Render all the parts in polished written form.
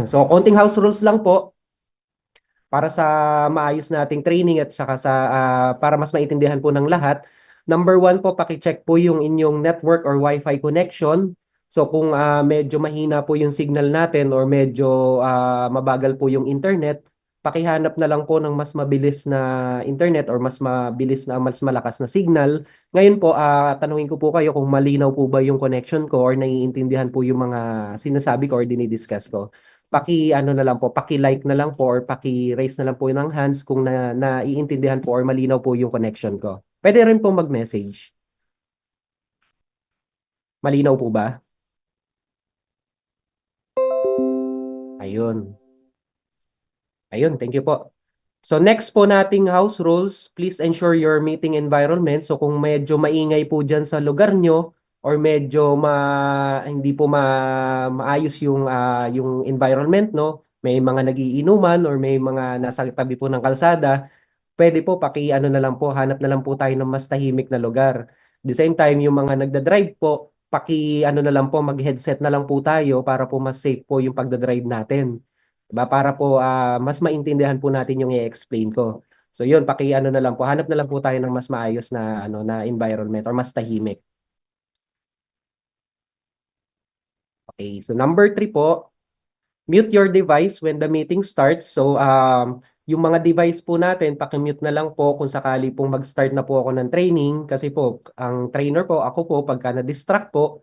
So, konting house rules lang po para sa maayos nating training at saka sa para mas maintindihan po ng lahat. Number one po, paki-check po yung inyong network or Wi-Fi connection. So kung medyo mahina po yung signal natin or medyo mabagal po yung internet, pakihanap na lang po ng mas mabilis na internet or mas mabilis na mas malakas na signal. Ngayon po, tanungin ko po kayo kung malinaw po ba yung connection ko or naiintindihan po yung mga sinasabi ko or dinidiscuss ko. Paki-ano na lang po, paki-like na lang po or paki-raise na lang po ng hands kung naiintindihan po or malinaw po yung connection ko. Pwede rin po mag-message. Malinaw po ba? Ayun. Ayun, thank you po. So next po nating house rules, please ensure your meeting environment. So kung medyo maingay po dyan sa lugar nyo or medyo hindi po maayos yung environment, no? May mga nagiinuman or may mga nasa tabi po ng kalsada, pwede po ano na lang po, hanap na lang po tayo ng mas tahimik na lugar. The same time, yung mga nagda-drive po, ano na lang po, mag-headset na lang po tayo para po mas safe po yung pagda-drive natin. Diba? Para po mas maintindihan po natin yung i-explain ko. So yun, ano na lang po, hanap na lang po tayo ng mas maayos na environment or mas tahimik. Okay, so number 3 po, mute your device when the meeting starts. So, yung mga device po natin, pakimute na lang po kung sakali pong mag-start na po ako ng training. Kasi po, ang trainer po, ako po, pagka na-distract po,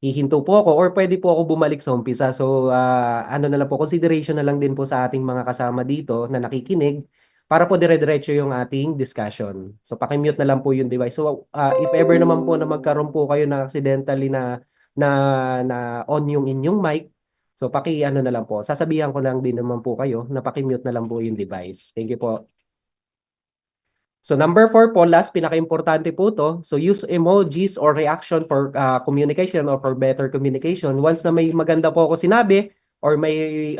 hihinto po ako or pwede po ako bumalik sa umpisa. So, ano na lang po, consideration na lang din po sa ating mga kasama dito na nakikinig para po dire-diretso yung ating discussion. So, pakimute na lang po yung device. So, if ever naman po na magkaroon po kayo na accidentally na, na on yung inyong mic, so ano na lang po, sasabihan ko lang din naman po kayo na paki-mute na lang po yung device. Thank you po. So number 4 po, last, pinaka-importante po to. So use emojis or reaction for communication or for better communication. Once na may maganda po ako sinabi or may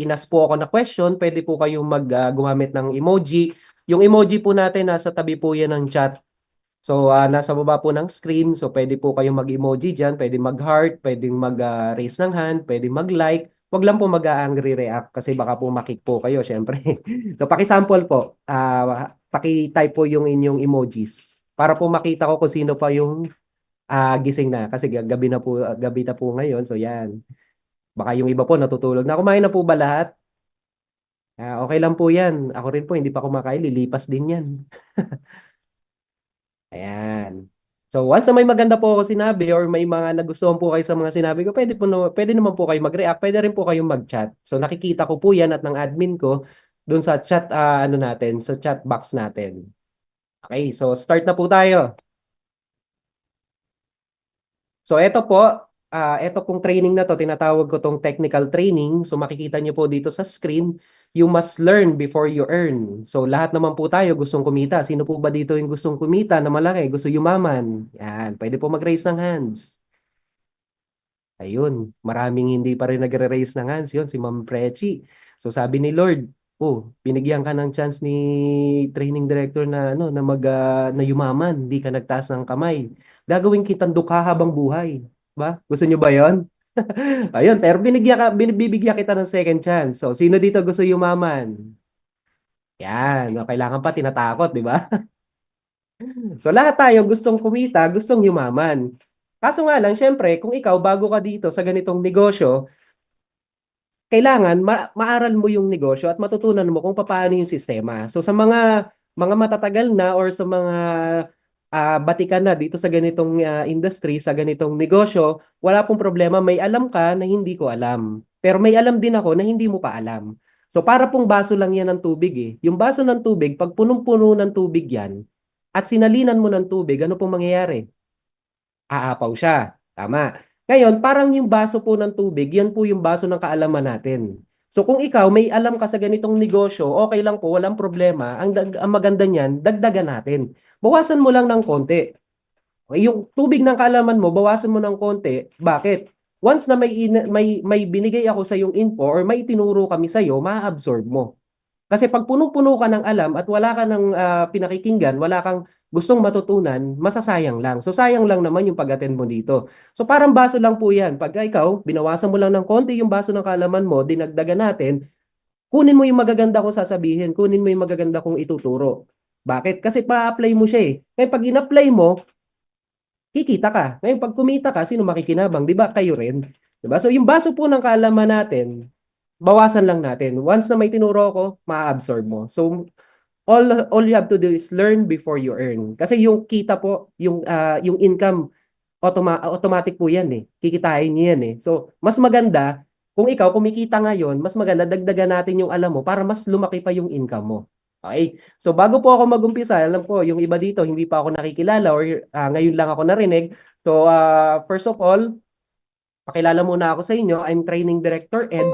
inas po ako na question, pwede po kayong gumamit ng emoji. Yung emoji po natin, nasa tabi po yan ng chat. So, nasa baba po ng screen. So, pwede po kayong mag-emoji dyan. Pwede mag-heart, pwede mag-raise ng hand, pwede mag-like. Wag lang po mag-angry react kasi baka po makik po kayo, syempre. So, paki-sample po. Paki-type po yung inyong emojis para po makita ko kung sino pa yung gising na. Kasi gabi na po ngayon. So, yan. Baka yung iba po natutulog na. Kumain na po ba lahat? Okay lang po yan. Ako rin po, hindi pa kumakain. Lilipas din yan. Ayan. So once na may maganda po ako sinabi or may mga nagustuhan po kayo sa mga sinabi ko, pwede naman po kayo mag-react, pwede rin po kayong mag-chat. So nakikita ko po yan at ng admin ko doon sa chat ano natin, sa chat box natin. Okay, so start na po tayo. So ito pong training na to, tinatawag ko tong technical training. So makikita niyo po dito sa screen, you must learn before you earn. So lahat naman po tayo gustong kumita. Sino po ba dito yung gustong kumita na malaki, gusto yumaman? Yan, pwede po mag-raise ng hands. Ayun, maraming hindi pa rin nagre-raise ng hands. Yun, si Ma'am Prechi. So sabi ni Lord, binigyan ka ng chance ni training director na na yumaman, hindi ka nagtaas ng kamay. Gagawin kitang dukha habang buhay, ba? Gusto niyo ba 'yon? Ayun, pero binibigyan kita ng second chance. So sino dito gusto yumaman? Yan, kailangan pa tinatakot, di ba? So lahat tayo gustong kumita, gustong yumaman. Kaso nga lang, syempre, kung ikaw bago ka dito sa ganitong negosyo, kailangan maaral mo yung negosyo at matutunan mo kung paano yung sistema. So sa mga matatagal na or sa mga batikan na dito sa ganitong industry, sa ganitong negosyo, wala pong problema. May alam ka na hindi ko alam. Pero may alam din ako na hindi mo pa alam. So para pong baso lang yan ng tubig eh. Yung baso ng tubig, pag punong-puno ng tubig yan, at sinalinan mo ng tubig, ano pong mangyayari? Aapaw siya. Tama. Ngayon, parang yung baso po ng tubig, yan po yung baso ng kaalaman natin. So kung ikaw may alam ka sa ganitong negosyo, okay lang po, walang problema. Ang maganda niyan, dagdagan natin. Bawasan mo lang ng konti. Yung tubig ng kaalaman mo, bawasan mo ng konti. Bakit? Once na may binigay ako sa yung info or may tinuro kami sa iyo, ma-absorb mo. Kasi pag punong-puno ka ng alam at wala ka ng pinakikinggan, wala kang gustong matutunan, masasayang lang. So sayang lang naman yung pag-attend mo dito. So parang baso lang po yan. Pag ikaw, binawasan mo lang ng konti yung baso ng kaalaman mo, dinagdagan natin, kunin mo yung magaganda kong sasabihin, kunin mo yung magaganda kong ituturo. Bakit? Kasi pa-apply mo siya eh. Ngayon pag in-apply mo, kikita ka. Ngayon pag kumita ka, sino makikinabang? Di ba? Kayo rin. Di ba? So yung baso po ng kaalaman natin, bawasan lang natin. Once na may tinuro ko, ma-absorb mo. So all you have to do is learn before you earn. Kasi yung kita po, yung income, automatic po yan eh. Kikitain niyo yan eh. So, mas maganda, kung ikaw kumikita ngayon, mas maganda dagdagan natin yung alam mo para mas lumaki pa yung income mo. Okay? So, bago po ako mag-umpisa, alam po, yung iba dito, hindi pa ako nakikilala or ngayon lang ako narinig. So, first of all, pakilala muna ako sa inyo. I'm Training Director Ed.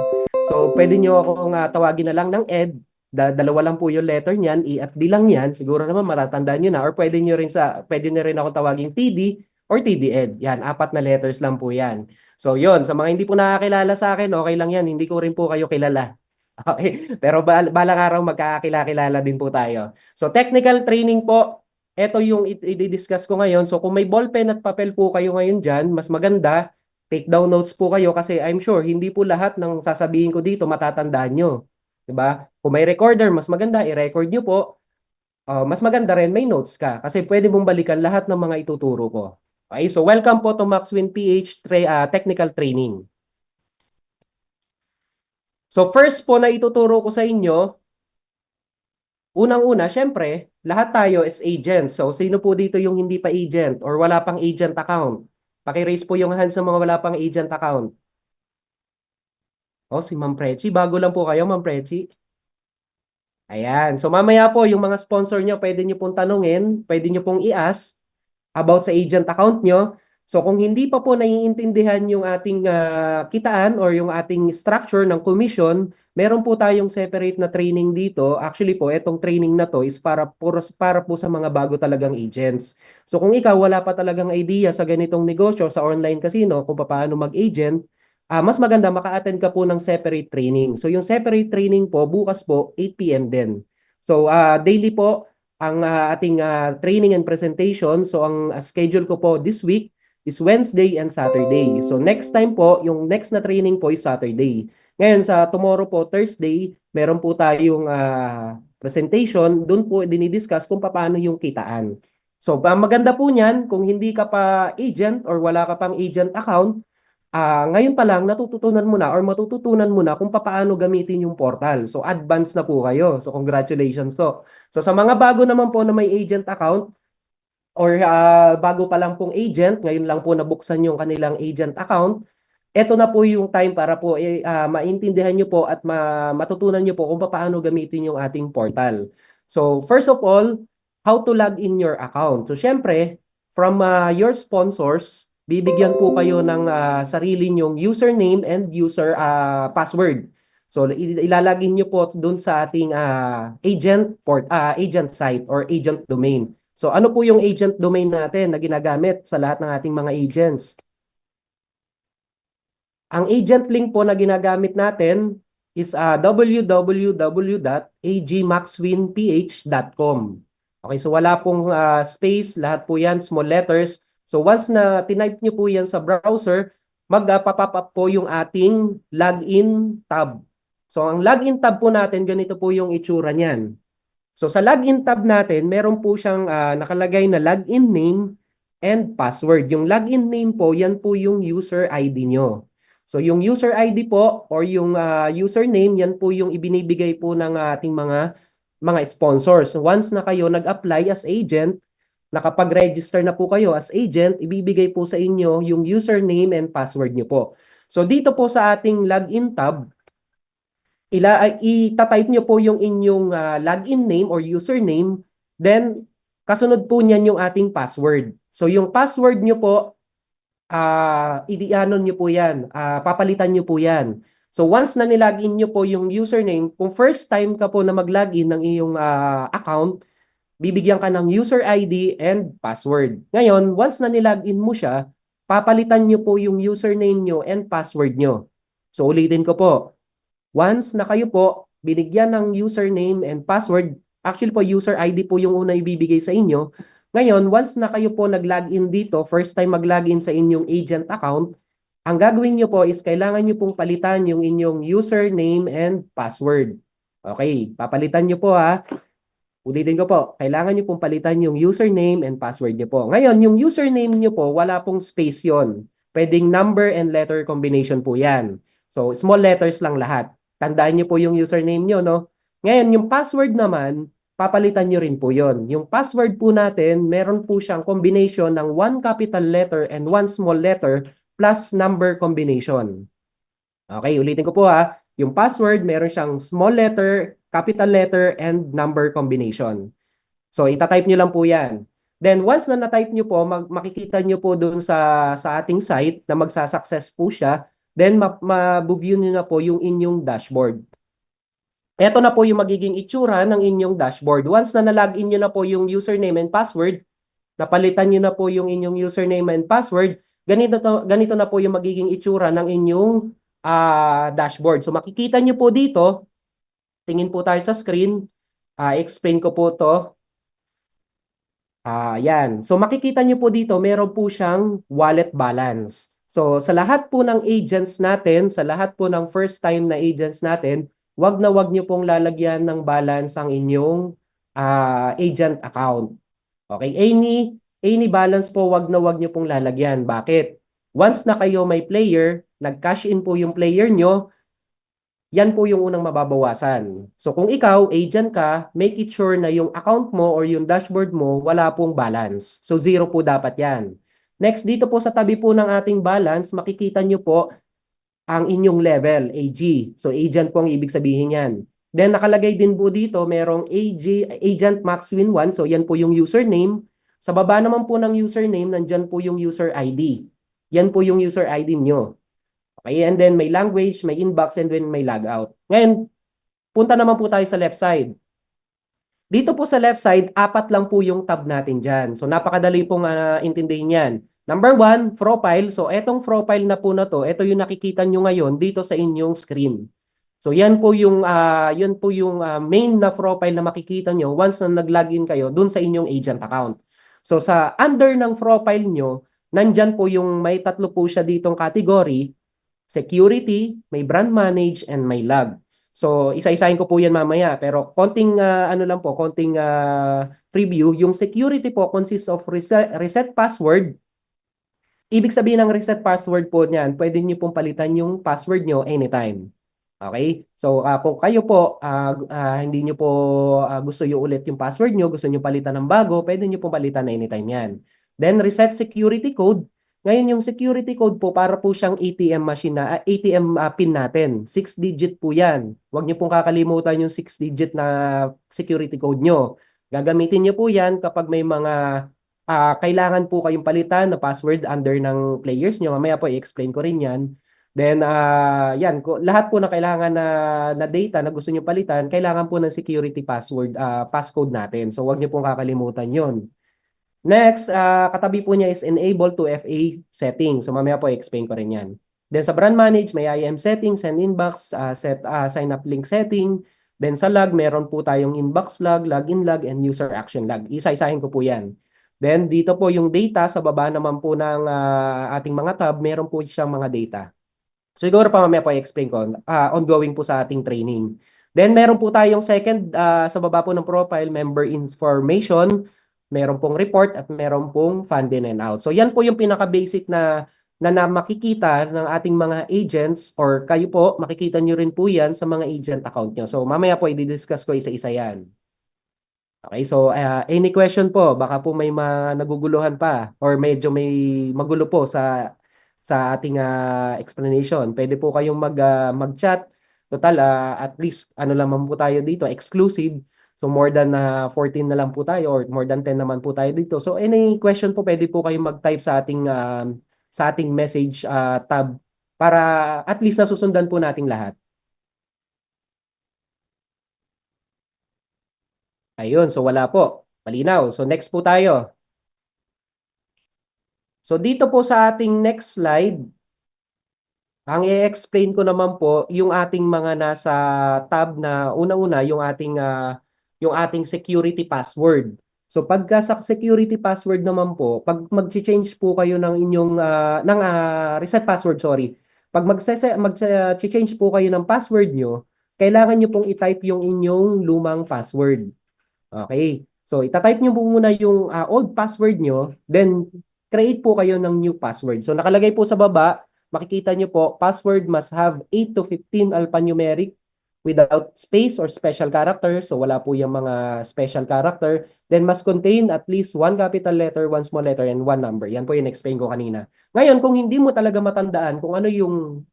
So, pwede nyo akong tawagin na lang ng Ed. Dalawa lang po yung letter niyan, E at D lang yan. Siguro naman matatandaan nyo na. Or pwede nyo rin ako tawagin TD or TD Ed. Yan, apat na letters lang po yan. So, yon sa mga hindi po nakakilala sa akin, okay lang yan. Hindi ko rin po kayo kilala. Okay. Pero balang araw magkakakilala din po tayo. So, technical training po. Ito yung i-discuss ko ngayon. So, kung may ballpen at papel po kayo ngayon dyan, mas maganda take down notes po kayo kasi I'm sure hindi po lahat ng sasabihin ko dito matatandaan nyo. 'Di ba? Kung may recorder, mas maganda i-record nyo po. Mas maganda rin may notes ka kasi pwede mong balikan lahat ng mga ituturo ko. Okay, so welcome po to Maxwin PH Technical Training. So first po na ituturo ko sa inyo, unang-una, syempre, lahat tayo is agent. So sino po dito yung hindi pa agent or wala pang agent account? Paki-raise po yung hand sa mga wala pang agent account. Oh, si Ma'am Preci. Bago lang po kayo, Ma'am Preci. Ayan. So mamaya po, yung mga sponsor nyo, pwede nyo pong tanungin, pwede nyo pong i-ask about sa agent account nyo. So kung hindi pa po naiintindihan yung ating kitaan or yung ating structure ng commission, meron po tayong separate na training dito. Actually po, itong training na to is para po sa mga bago talagang agents. So kung ikaw wala pa talagang idea sa ganitong negosyo, sa online casino, kung paano mag-agent, mas maganda maka-attend ka po ng separate training. So yung separate training po, bukas po, 8 p.m. din. So daily po, ang ating training and presentation. So ang schedule ko po this week is Wednesday and Saturday. So next time po, yung next na training po is Saturday. Ngayon sa tomorrow po, Thursday, meron po tayong presentation. Doon po dinidiscuss kung paano yung kitaan. So maganda po niyan kung hindi ka pa agent or wala ka pang agent account, ngayon pa lang natututunan mo na or matututunan mo na kung paano gamitin yung portal. So advance na po kayo. So congratulations po. So sa mga bago naman po na may agent account or bago pa lang pong agent, ngayon lang po nabuksan yung kanilang agent account, eto na po yung time para po maintindihan nyo po at matutunan nyo po kung paano gamitin yung ating portal. So first of all, how to log in your account. So syempre, from your sponsors, bibigyan po kayo ng sarili nyong username and user password. So ilalagin nyo po doon sa ating agent site or agent domain. So ano po yung agent domain natin na ginagamit sa lahat ng ating mga agents? Ang agent link po na ginagamit natin is www.agmaxwinph.com. Okay, so wala pong space, lahat po yan, small letters. So once na tinype nyo po yan sa browser, mag-pop up po yung ating login tab. So ang login tab po natin, ganito po yung itsura niyan. So sa login tab natin, meron po siyang nakalagay na login name and password. Yung login name po, yan po yung user ID nyo. So yung user ID po or yung username, yan po yung ibinibigay po ng ating mga sponsors. Once na kayo nag-apply as agent, nakapag-register na po kayo as agent, ibibigay po sa inyo yung username and password nyo po. So dito po sa ating login tab, ita-type nyo po yung inyong login name or username, then kasunod po niyan yung ating password. So yung password nyo po, idianon nyo po yan, papalitan nyo po yan. So once na nilagin nyo po yung username, kung first time ka po na mag-login ng iyong account, bibigyan ka ng user ID and password. Ngayon, once na nilagin mo siya, papalitan nyo po yung username nyo and password nyo. So ulitin ko po, once na kayo po binigyan ng username and password, actually po user ID po yung una ibibigay sa inyo. Ngayon, once na kayo po nag-login dito, first time mag-login sa inyong agent account, ang gagawin nyo po is kailangan nyo pong palitan yung inyong username and password. Okay, papalitan nyo po ha. Ulitin ko po, kailangan nyo pong palitan yung username and password nyo po. Ngayon, yung username nyo po, wala pong space yon. Pwedeng number and letter combination po yan. So, small letters lang lahat. Tandaan nyo po yung username nyo, no? Ngayon, yung password naman, papalitan nyo rin po yon. Yung password po natin, meron po siyang combination ng one capital letter and one small letter plus number combination. Okay, ulitin ko po ha. Yung password, meron siyang small letter, capital letter, and number combination. So, itatype nyo lang po yan. Then, once na na-type nyo po, makikita nyo po doon sa ating site na magsasuccess po siya. Then, ma-view nyo na po yung inyong dashboard. Ito na po yung magiging itsura ng inyong dashboard. Once na na-login nyo na po yung username and password, napalitan nyo na po yung inyong username and password, ganito na po yung magiging itsura ng inyong dashboard. So makikita nyo po dito, tingin po tayo sa screen, explain ko po to. Yan. So makikita nyo po dito, meron po siyang wallet balance. So sa lahat po ng agents natin, sa lahat po ng first time na agents natin, wag na wag nyo pong lalagyan ng balance ang inyong agent account. Okay? Any balance po, wag na wag nyo pong lalagyan. Bakit? Once na kayo may player, nag-cash in po yung player nyo, yan po yung unang mababawasan. So kung ikaw, agent ka, make it sure na yung account mo or yung dashboard mo, wala pong balance. So zero po dapat yan. Next, dito po sa tabi po ng ating balance, makikita nyo po ang inyong level, AG. So agent po ang ibig sabihin yan. Then nakalagay din po dito, merong agent max win 1. So yan po yung username. Sa baba naman po ng username, nandyan po yung user ID. Yan po yung user ID nyo. Okay, and then may language, may inbox, and then may logout. Ngayon, punta naman po tayo sa left side. Dito po sa left side, apat lang po yung tab natin dyan. So napakadali pong intindihin yan. Number one, profile. So etong profile na po na to, ito yung nakikita nyo ngayon dito sa inyong screen. So yun po yung main na profile na makikita nyo once na nag-login kayo dun sa inyong agent account. So sa under ng profile nyo, nandyan po yung may tatlo po siya ditong category, security, may brand manage, and may log. So, isa-isahin ko po yan mamaya. Pero konting, konting preview. Yung security po consists of reset password. Ibig sabihin ng reset password po niyan, pwede niyo pong palitan yung password nyo anytime. Okay? So, kung kayo po, hindi niyo po gusto yung ulit yung password nyo, gusto niyo palitan ng bago, pwede niyo pong palitan na anytime yan. Then, reset security code. Ngayon, yung security code po, para po siyang ATM machine na, ATM pin natin. 6-digit po yan. Huwag niyo pong kakalimutan yung 6-digit na security code nyo. Gagamitin niyo po yan kapag may mga kailangan po kayong palitan na password under ng players nyo. Mamaya po i-explain ko rin yan. Then, yan, lahat po na kailangan na data na gusto nyo palitan, kailangan po ng security password, passcode natin. So, wag nyo pong kakalimutan yon. Next, katabi po niya is enable to FA setting. So, mamaya po i-explain ko rin yan. Then, sa brand manage, may IM setting, send inbox, sign up link setting. Then, sa log, meron po tayong inbox log, login log, and user action log. Isa-isahin ko po yan. Then, dito po yung data, sa baba naman po ng ating mga tab, meron po siyang mga data. So, siguro pa mamaya po i-explain ko. Ongoing po sa ating training. Then, meron po tayong second, sa baba po ng profile, member information, meron pong report, at meron pong fund in and out. So, yan po yung pinaka-basic na makikita ng ating mga agents, or kayo po, makikita nyo rin po yan sa mga agent account nyo. So, mamaya po i-discuss ko isa-isa yan. Okay, so any question po? Baka po may mga naguguluhan pa or medyo may magulo po sa ating explanation. Pwede po kayong mag-chat. Total, at least ano naman po tayo dito, exclusive. So more than 14 na lang po tayo or more than 10 naman po tayo dito. So any question po, pwede po kayong mag-type sa ating message tab para at least nasusundan po nating lahat. Ayun, so wala po. Malinaw. So next po tayo. So dito po sa ating next slide, ang i-explain ko naman po yung ating mga nasa tab na una-una yung ating security password. So pagka sa security password naman po, pag mag-change po kayo ng inyong reset password, sorry. Pag mag-change po kayo ng password nyo, kailangan nyo pong i-type yung inyong lumang password. Okay. So, itatype nyo po muna yung old password nyo, then create po kayo ng new password. So, nakalagay po sa baba, makikita nyo po, password must have 8 to 15 alphanumeric without space or special character. So, wala po yung mga special character. Then, must contain at least one capital letter, one small letter, and one number. Yan po yung explain ko kanina. Ngayon, kung hindi mo talaga matandaan kung ano yung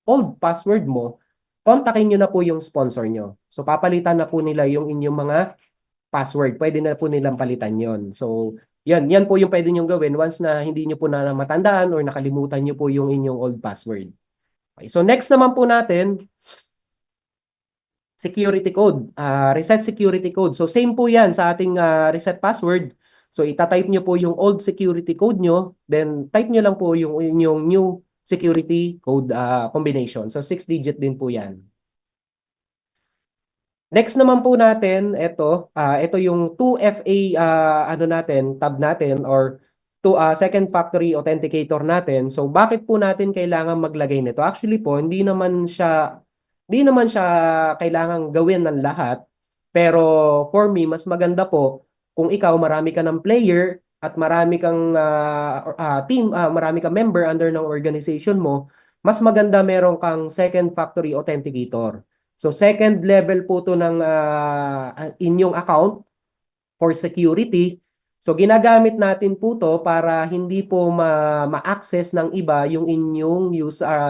old password mo, kontakin nyo na po yung sponsor nyo. So, papalitan na po nila yung inyong mga password. Pwede na po nilang palitan yon. So, yan po yung pwede nyo gawin once na hindi nyo po na matandaan or nakalimutan nyo po yung inyong old password. Okay, so next naman po natin, security code. Reset security code. So same po yan sa ating reset password. So itatype nyo po yung old security code nyo, then type nyo lang po yung inyong new security code combination. So 6-digit din po yan. Next naman po natin, ito yung 2FA ano natin, tab natin or second factory authenticator natin. So bakit po natin kailangan maglagay nito? Actually po, hindi naman siya kailangang gawin ng lahat. Pero for me, mas maganda po kung ikaw marami ka ng player at marami kang team, marami kang member under ng organization mo, mas maganda meron kang second factory authenticator. So second level po to ng inyong account for security. So ginagamit natin po to para hindi po ma-access ng iba yung inyong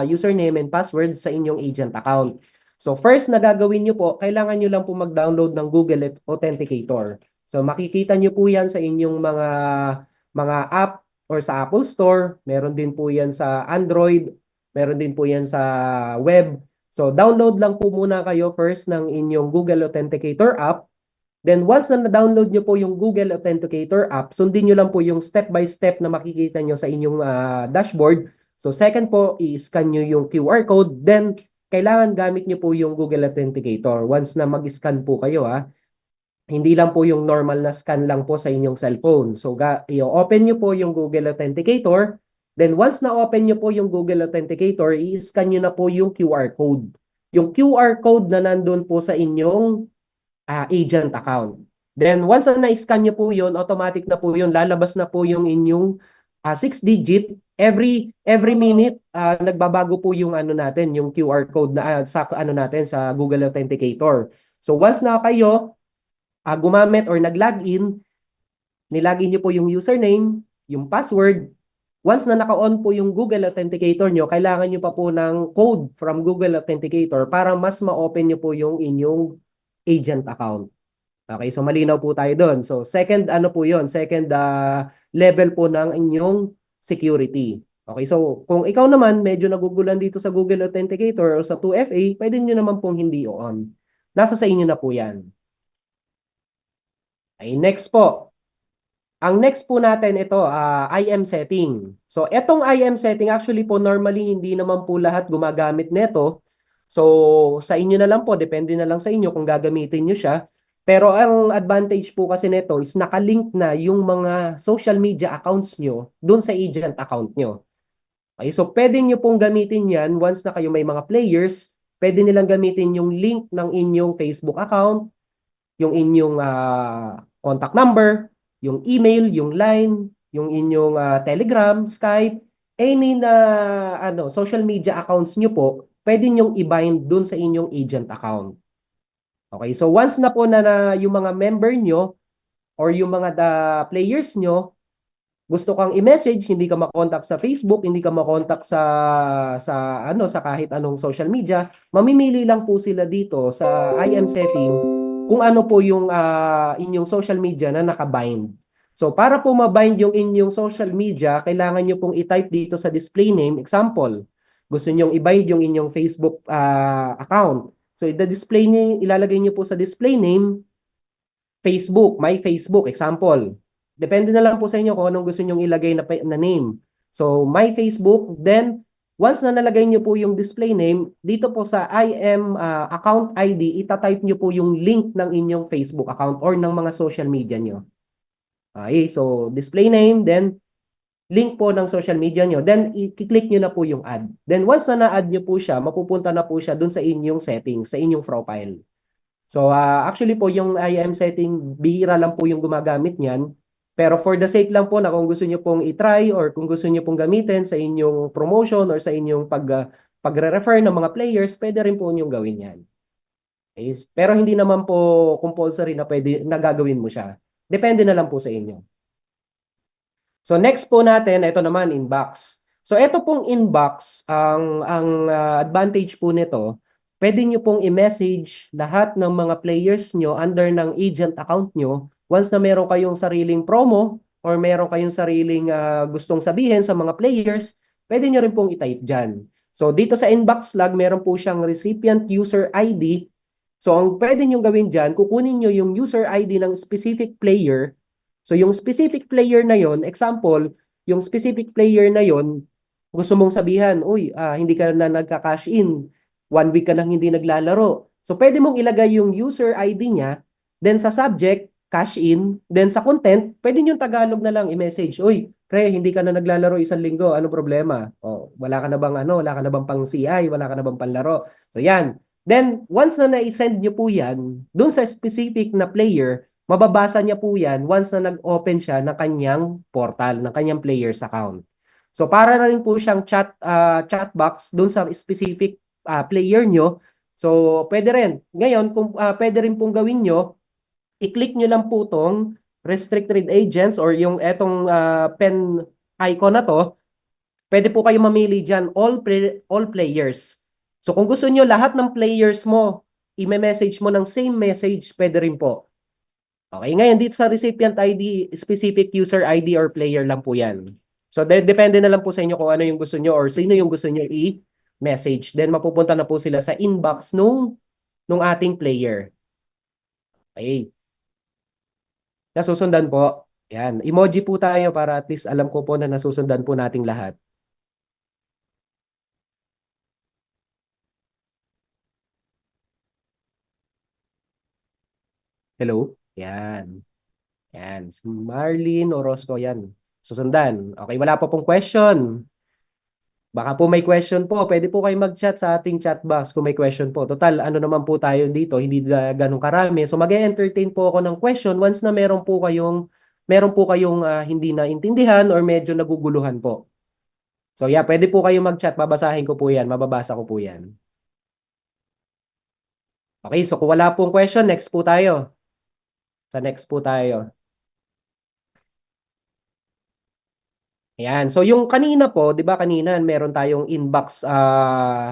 username and password sa inyong agent account. So first na gagawin nyo po, kailangan nyo lang po mag-download ng Google Authenticator. So makikita nyo po yan sa inyong mga app or sa Apple Store. Meron din po yan sa Android. Meron din po yan sa web. So download lang po muna kayo first ng inyong Google Authenticator app. Then once na na-download nyo po yung Google Authenticator app, sundin nyo lang po yung step-by-step na makikita nyo sa inyong dashboard. So second po, i-scan nyo yung QR code. Then kailangan gamit nyo po yung Google Authenticator. Once na mag-scan po kayo, hindi lang po yung normal na scan lang po sa inyong cellphone. So i-open nyo po yung Google Authenticator. Then once na open nyo po yung Google Authenticator, i-scan nyo na po yung QR code. Yung QR code na nandun po sa inyong agent account. Then once na na-scan nyo po yun, automatic na po yun, lalabas na po yung inyong 6-digit. Every minute, nagbabago po yung ano natin, yung QR code na sa ano natin sa Google Authenticator. So once na kayo gumamit or nag-login, nilagin nyo po yung username, yung password. Once na naka-on po yung Google Authenticator nyo, kailangan nyo pa po ng code from Google Authenticator para mas ma-open nyo po yung inyong agent account. Okay, so malinaw po tayo doon. So second ano po 'yon? Second level po ng inyong security. Okay, so kung ikaw naman medyo nagugulan dito sa Google Authenticator o sa 2FA, pwede niyo naman pong hindi on. Nasa sa inyo na po 'yan. Okay, next po. Ang next po natin ito, IM setting. So, etong IM setting, actually po, normally, hindi naman po lahat gumagamit nito. So, sa inyo na lang po, depende na lang sa inyo kung gagamitin nyo siya. Pero ang advantage po kasi nito is nakalink na yung mga social media accounts nyo dun sa agent account nyo. Okay, so pwede nyo pong gamitin yan once na kayo may mga players, pwede nilang gamitin yung link ng inyong Facebook account, yung inyong contact number, yung email, yung line, yung inyong Telegram, Skype, any na social media accounts nyo po, pwede nyong i-bind dun sa inyong agent account. Okay, so once na po na yung mga member nyo or yung mga players nyo, gusto kang i-message, hindi ka makontak sa Facebook, hindi ka makontak sa kahit anong social media, mamimili lang po sila dito sa IM setting kung ano po yung inyong social media na nakabind. So para po mabind yung inyong social media, kailangan nyo pong i-type dito sa display name, example, gusto nyong i-bind yung inyong Facebook account. So the display name, ilalagay nyo po sa display name, Facebook, my Facebook, example. Depende na lang po sa inyo kung anong gusto nyong ilagay na name. So, my Facebook, then, once na nalagay nyo po yung display name, dito po sa IM account ID, itatype nyo po yung link ng inyong Facebook account or ng mga social media nyo. Okay, so display name, then link po ng social media nyo, then i-click nyo na po yung add. Then once na na-add nyo po siya, mapupunta na po siya dun sa inyong settings, sa inyong profile. So actually po yung IM setting, bihira lang po yung gumagamit niyan. Pero for the sake lang po na kung gusto niyo pong i-try or kung gusto niyo pong gamitin sa inyong promotion or sa inyong pagre-refer ng mga players, pwede rin po niyong gawin yan. Okay? Pero hindi naman po compulsory na pwede na gagawin mo siya. Depende na lang po sa inyo. So next po natin, ito naman inbox. So ito pong inbox, ang advantage po nito, pwede nyo pong i-message lahat ng mga players nyo under ng agent account nyo once na meron kayong sariling promo or meron kayong sariling gustong sabihin sa mga players, pwede nyo rin pong i-type dyan. So dito sa inbox log, meron po siyang recipient user ID. So ang pwede nyo gawin dyan, kukunin nyo yung user ID ng specific player. So yung specific player na yon, example, yung specific player na yon, gusto mong sabihan, uy, hindi ka na nagka-cash in, 1 week ka nang hindi naglalaro. So pwede mong ilagay yung user ID niya, then sa subject, cash in, then sa content, pwede yung Tagalog na lang i-message, uy, pre, hindi ka na naglalaro 1 linggo, ano problema? O, wala ka na bang wala ka na bang pang CI, wala ka na bang panlaro? So yan. Then, once na na-send nyo po yan, dun sa specific na player, mababasa niya po yan once na nag-open siya ng kanyang portal, ng kanyang player's account. So para na rin po siyang chat box doon sa specific player nyo. So pwede rin. Ngayon, kung pwede rin pong gawin nyo, i-click nyo lang po tong restricted agents or yung etong pen icon na to. Pwede po kayo mamili dyan, all players. So kung gusto nyo lahat ng players mo, i-message mo ng same message, pwede rin po. Okay, ngayon dito sa recipient ID, specific user ID or player lang po yan. So depende na lang po sa inyo kung ano yung gusto nyo or sino yung gusto nyo i-message. Then mapupunta na po sila sa inbox nung ating player. Okay. Nasusundan po. Yan. Emoji po tayo para at least alam ko po na nasusundan po nating lahat. Hello? Yan. Yan. Si Marlene Orozco, yan. Susundan. Okay, wala pa pong question. Baka po may question po, pwede po kayo mag-chat sa ating chat box kung may question po. Total, ano naman po tayo dito, hindi ganun karami. So mag-entertain po ako ng question once na meron po kayong hindi naintindihan or medyo naguguluhan po. So yeah, pwede po kayo mag-chat, babasahin ko po yan, mababasa ko po yan. Okay, so kung wala pong question, next po tayo. Sa next po tayo. Ayan. So yung kanina po, 'di ba kanina meron tayong inbox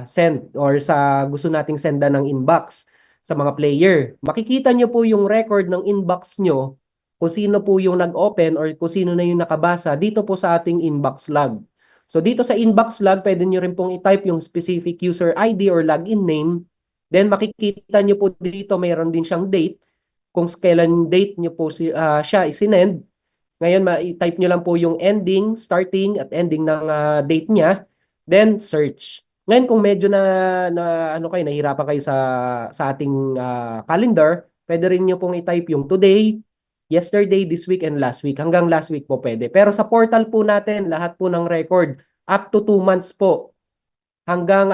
send or sa gusto nating sendan ng inbox sa mga player. Makikita nyo po yung record ng inbox nyo kung sino po yung nag-open or kung sino na yung nakabasa dito po sa ating inbox log. So dito sa inbox log, pwede nyo rin pong i-type yung specific user ID or login name. Then makikita nyo po dito mayroon din siyang date kung kailan date nyo po siya isinend. Ngayon, i-type nyo lang po yung ending, starting at ending ng date niya. Then, search. Ngayon, kung medyo nahirapan kayo sa ating calendar, pwede rin nyo pong i-type yung today, yesterday, this week, and last week. Hanggang last week po pwede. Pero sa portal po natin, lahat po ng record, up to 2 months po. Hanggang,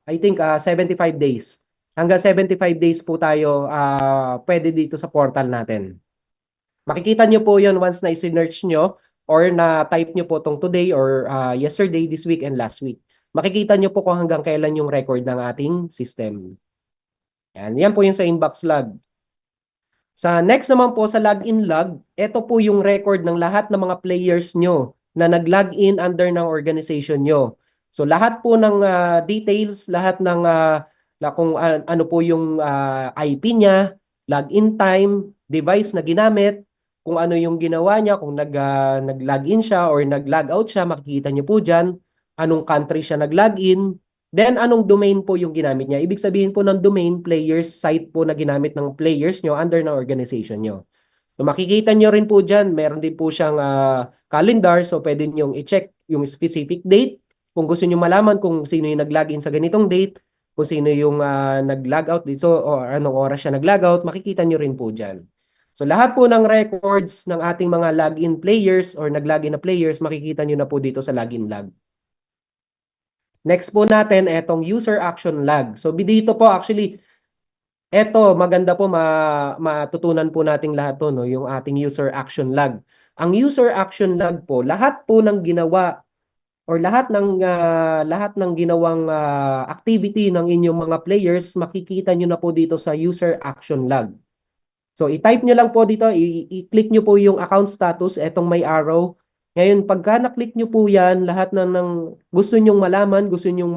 I think, 75 days. Hanggang 75 days po tayo pwede dito sa portal natin. Makikita nyo po yon once na i-search nyo or na-type nyo po tong today or yesterday, this week, and last week. Makikita nyo po kung hanggang kailan yung record ng ating system. Yan po yung sa inbox log. Sa next naman po sa login log, ito po yung record ng lahat ng mga players nyo na nag-login under ng organization nyo. So lahat po ng details, lahat ng kung ano po yung IP niya, login time, device na ginamit, kung ano yung ginawa niya, kung nag-login siya or nag-logout siya, makikita niyo po dyan, anong country siya nag-login, then anong domain po yung ginamit niya. Ibig sabihin po ng domain, players, site po na ginamit ng players nyo under ng organization nyo. So makikita nyo rin po dyan, meron din po siyang calendar, so pwede nyo i-check yung specific date, kung gusto nyo malaman kung sino yung nag-login sa ganitong date, kung sino yung nag-logout dito o anong oras siya nag-logout, makikita nyo rin po dyan. So lahat po ng records ng ating mga login players or nag-login na players, makikita nyo na po dito sa login log. Next po natin, etong user action log. So dito po actually, eto maganda po matutunan po nating lahat to, no, yung ating user action log. Ang user action log po, lahat po ng ginawa or lahat ng ginawang activity ng inyong mga players, makikita nyo na po dito sa user action log. So, i-type nyo lang po dito, i-click nyo po yung account status, etong may arrow. Ngayon, pagka na-click nyo po yan, lahat ng gusto nyong malaman, gusto nyong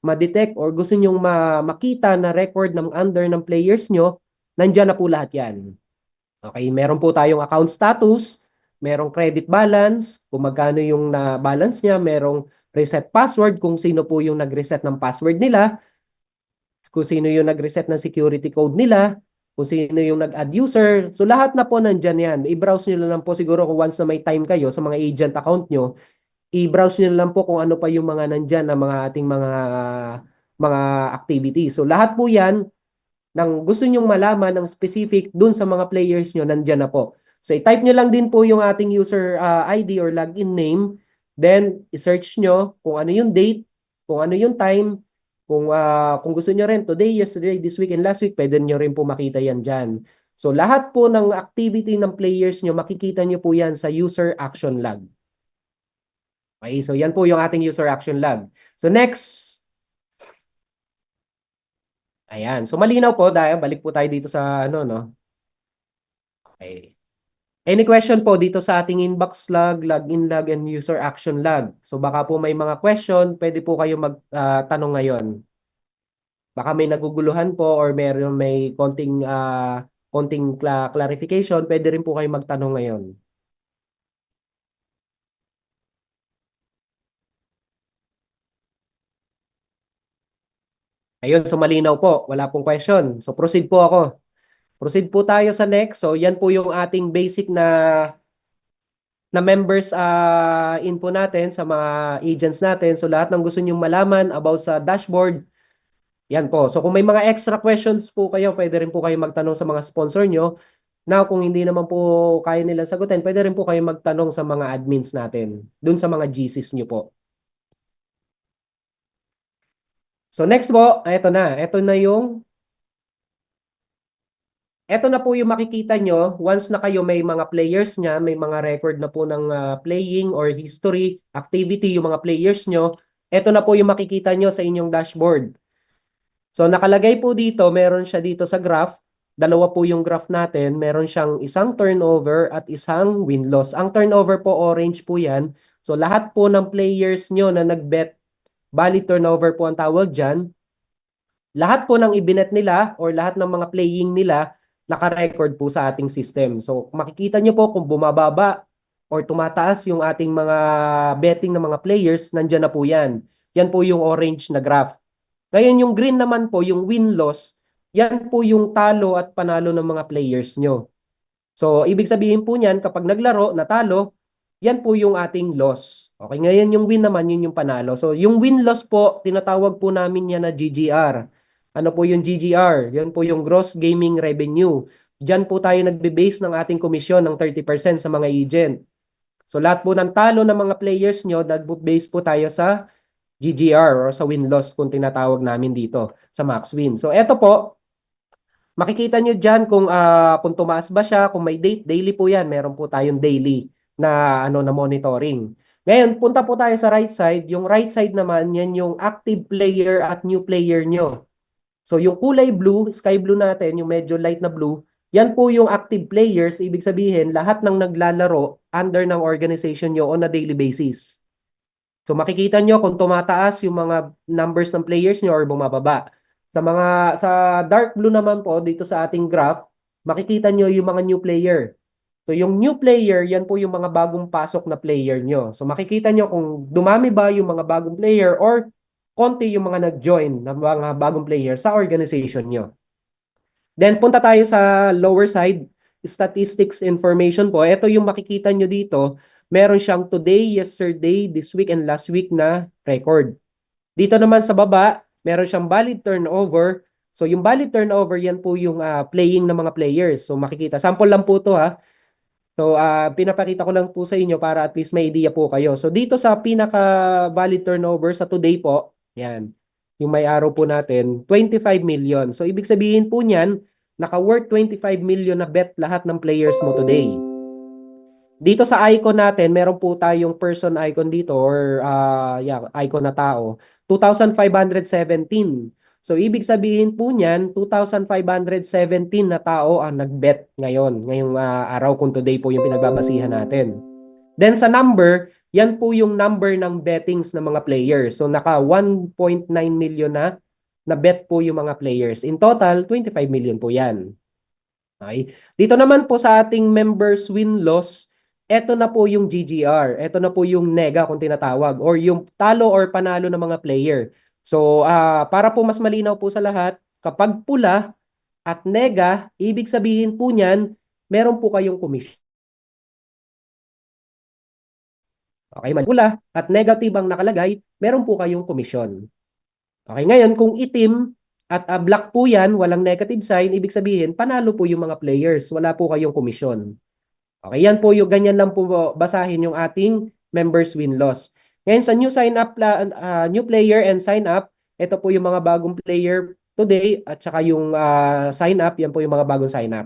ma-detect or gusto nyong makita na record ng under ng players nyo, nandyan na po lahat yan. Okay, meron po tayong account status, merong credit balance, kung magkano yung na-balance niya, merong reset password, kung sino po yung nag-reset ng password nila, kung sino yung nag-reset ng security code nila, kung sino yung nag-add user. So lahat na po nandyan yan. I-browse nyo lang po siguro kung once na may time kayo sa mga agent account nyo, i-browse nyo lang po kung ano pa yung mga nandyan na mga ating mga activities. So lahat po yan, ng gusto nyong malaman ng specific dun sa mga players nyo, nandyan na po. So, i-type nyo lang din po yung ating user ID or login name. Then, i-search nyo kung ano yung date, kung ano yung time, kung gusto nyo rin, today, yesterday, this week, and last week, pwede nyo rin po makita yan dyan. So, lahat po ng activity ng players nyo, makikita nyo po yan sa user action log. Okay, so yan po yung ating user action log. So, next, ayan. So malinaw po dahil balik po tayo dito sa ano, no. Okay. Any question po dito sa ating inbox log, login log, and user action log. So baka po may mga question, pwede po kayo magtanong ngayon. Baka may naguguluhan po or may konting clarification, pwede rin po kayo magtanong ngayon. Ayun, so malinaw po, wala pong question. So proceed po ako. Proceed po tayo sa next. So yan po yung ating basic na members info natin sa mga agents natin. So lahat ng gusto nyong malaman about sa dashboard, yan po. So kung may mga extra questions po kayo, pwede rin po kayo magtanong sa mga sponsor nyo. Now, kung hindi naman po kaya nilang sagutin, pwede rin po kayo magtanong sa mga admins natin, dun sa mga GCs nyo po. So next po, eto na. Ito na po yung makikita nyo once na kayo may mga players niya, may mga record na po ng playing or history, activity, yung mga players nyo. Ito na po yung makikita nyo sa inyong dashboard. So nakalagay po dito, meron siya dito sa graph. Dalawa po yung graph natin. Meron siyang isang turnover at isang win-loss. Ang turnover po, orange po yan. So lahat po ng players nyo na nag-bet, valid turnover po ang tawag dyan. Lahat po ng ibinet nila or lahat ng mga playing nila, naka-record po sa ating system. So makikita nyo po kung bumababa or tumataas yung ating mga betting ng mga players, nandyan na po yan. Yan po yung orange na graph. Ngayon yung green naman po, yung win-loss, yan po yung talo at panalo ng mga players nyo. So ibig sabihin po niyan, kapag naglaro, natalo, yan po yung ating loss. Okay, ngayon yung win naman, yun yung panalo. So yung win-loss po, tinatawag po namin yan na GGR. Ano po yung GGR? Yan po yung gross gaming revenue. Diyan po tayo nagbe-base ng ating komisyon ng 30% sa mga agent. So lahat po ng talo ng mga players nyo, nag-base po tayo sa GGR or sa win-loss kung tinatawag namin dito sa max win. So eto po, makikita nyo dyan kung tumaas ba siya, kung may date, daily po yan. Meron po tayong daily na monitoring. Ngayon, punta po tayo sa right side. Yung right side naman, yan yung active player at new player nyo. So yung kulay blue, sky blue natin, yung medyo light na blue, yan po yung active players. Ibig sabihin, lahat ng naglalaro under ng organization nyo on a daily basis. So makikita nyo kung tumataas yung mga numbers ng players nyo or bumababa. Sa dark blue naman po dito sa ating graph, makikita nyo yung mga new player. So yung new player, yan po yung mga bagong pasok na player nyo. So makikita nyo kung dumami ba yung mga bagong player or konti yung mga nag-join na mga bagong player sa organization nyo. Then punta tayo sa lower side, statistics information po. Ito yung makikita nyo dito. Meron siyang today, yesterday, this week, and last week na record. Dito naman sa baba, meron siyang valid turnover So yung valid turnover, yan po yung playing ng mga players. So makikita, sample lang po to ha. So pinapakita ko lang po sa inyo para at least may idea po kayo. So dito sa pinaka valid turnover sa today po, yan. Yung may araw po natin, 25 million. So ibig sabihin po niyan, naka-worth 25 million na bet lahat ng players mo today. Dito sa icon natin, meron po tayong person icon dito or yeah, icon na tao. 2,517. So ibig sabihin po niyan, 2,517 na tao ang nag-bet ngayon, ngayong araw kung today po yung pinagbabasihan natin. Then sa number, yan po yung number ng bettings ng mga players. So naka 1.9 million na bet po yung mga players. In total, 25 million po yan. Okay? Dito naman po sa ating members win-loss, eto na po yung GGR. Eto na po yung nega kung tinatawag or yung talo or panalo ng mga player. So, para po mas malinaw po sa lahat, kapag pula at nega, ibig sabihin po niyan, meron po kayong commission. Okay, pula at negative ang nakalagay, meron po kayong commission. Okay, ngayon kung itim at black po yan, walang negative sign, ibig sabihin, panalo po yung mga players. Wala po kayong commission. Okay, yan po yung ganyan lang po basahin yung ating members win-loss. Ngayon sa new sign up, new player and sign up, ito po yung mga bagong player today at saka yung sign up, yan po yung mga bagong sign up.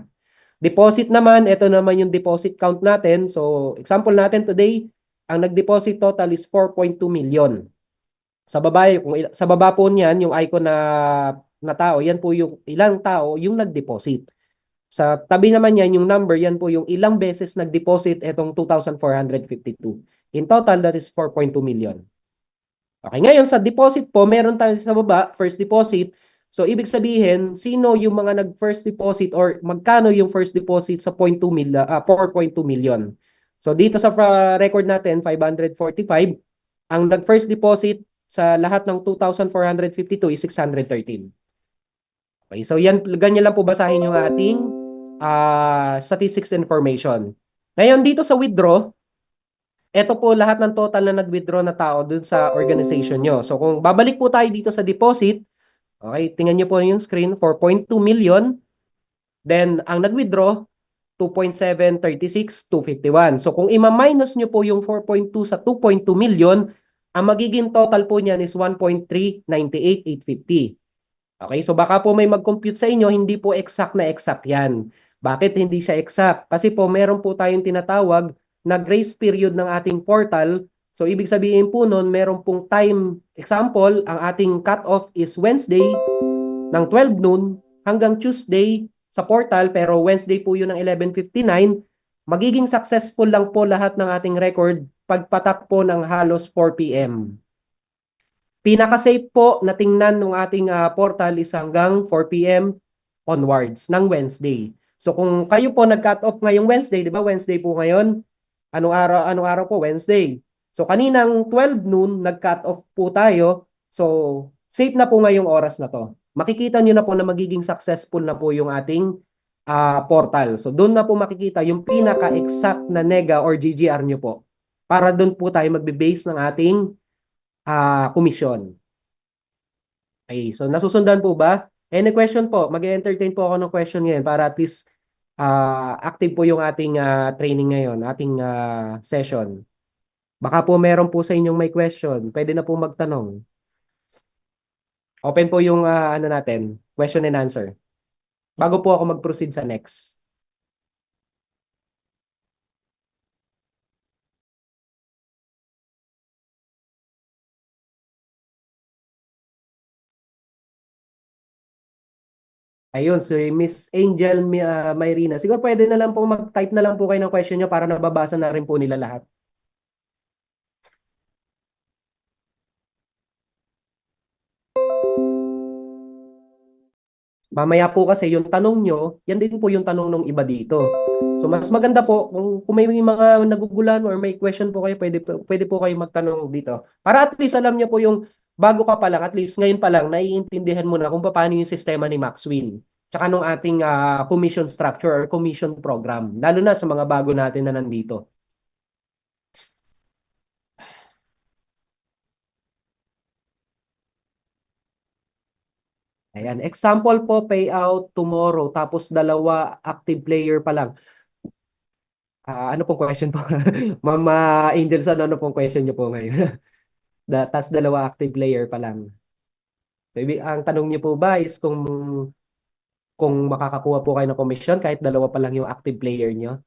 Deposit naman, ito naman yung deposit count natin. So, example natin today, ang nag-deposit total is 4.2 million. Sa baba, sa baba po niyan, yung icon na tao, yan po yung ilang tao yung nag-deposit. Sa tabi naman yan, yung number, yan po yung ilang beses nag-deposit itong 2,452. In total, that is 4.2 million. Okay, ngayon sa deposit po, meron tayo sa baba, first deposit. So, ibig sabihin, sino yung mga nag-first deposit or magkano yung first deposit sa 4.2 million. So, dito sa record natin, 545, ang nag-first deposit sa lahat ng 2,452 is 613. Okay, so yan, ganyan lang po basahin yung ating statistics information. Ngayon, dito sa withdraw, ito po lahat ng total na nag-withdraw na tao dun sa organization nyo. So kung babalik po tayo dito sa deposit, okay, tingnan nyo po yung screen, 4.2 million. Then ang nag-withdraw, 2.736251. So kung ima-minus nyo po yung 4.2 sa 2.2 million, ang magiging total po niyan is 1.398850. Okay, so baka po may mag-compute sa inyo, hindi po exact na exact yan. Bakit hindi siya exact? Kasi po meron po tayong tinatawag na grace period ng ating portal. So ibig sabihin po nun, meron pong time. Example, ang ating cut-off is Wednesday ng 12 noon hanggang Tuesday sa portal, pero Wednesday po yun ng 11:59. Magiging successful lang po lahat ng ating record pagpatak po ng halos 4 p.m. Pinaka-safe po na tingnan ng ating portal is hanggang 4 p.m. onwards ng Wednesday. So kung kayo po nag-cut off ngayong Wednesday, di ba Wednesday po ngayon? Anong araw po? Wednesday. So kaninang 12 noon, nag-cut off po tayo. So safe na po ngayong oras na to. Makikita nyo na po na magiging successful na po yung ating portal. So doon na po makikita yung pinaka-exact na nega or GGR nyo po. Para doon po tayo magbe-base ng ating komisyon. Okay, so nasusundan po ba? Any question po? Mag-entertain po ako ng question ngayon para at least active po yung ating training ngayon, ating session. Baka po meron po sa inyong may question. Pwede na po magtanong. Open po yung ano natin, question and answer. Bago po ako mag-proceed sa next. Ayun, si Miss Angel Mayrina. Siguro pwede na lang po mag-type na lang po kayo ng question nyo para nababasa na rin po nila lahat. Mamaya po kasi yung tanong nyo, yan din po yung tanong ng iba dito. So mas maganda po kung may mga nagugulan or may question po kayo, pwede po kayo magtanong dito. Para at least alam nyo po yung bago ka pa lang, at least ngayon pa lang, naiintindihan mo na kung paano yung sistema ni Maxwin. Tsaka nung ating commission structure or commission program. Lalo na sa mga bago natin na nandito. Ayan. Example po, payout tomorrow, tapos dalawa active player pa lang. Ano pong question po? Mama Angelson, ano pong question niyo po ngayon? Tas dalawa active player pa lang. So, ang tanong niyo po ba is kung makakakuha po kayo ng commission kahit dalawa pa lang yung active player niyo?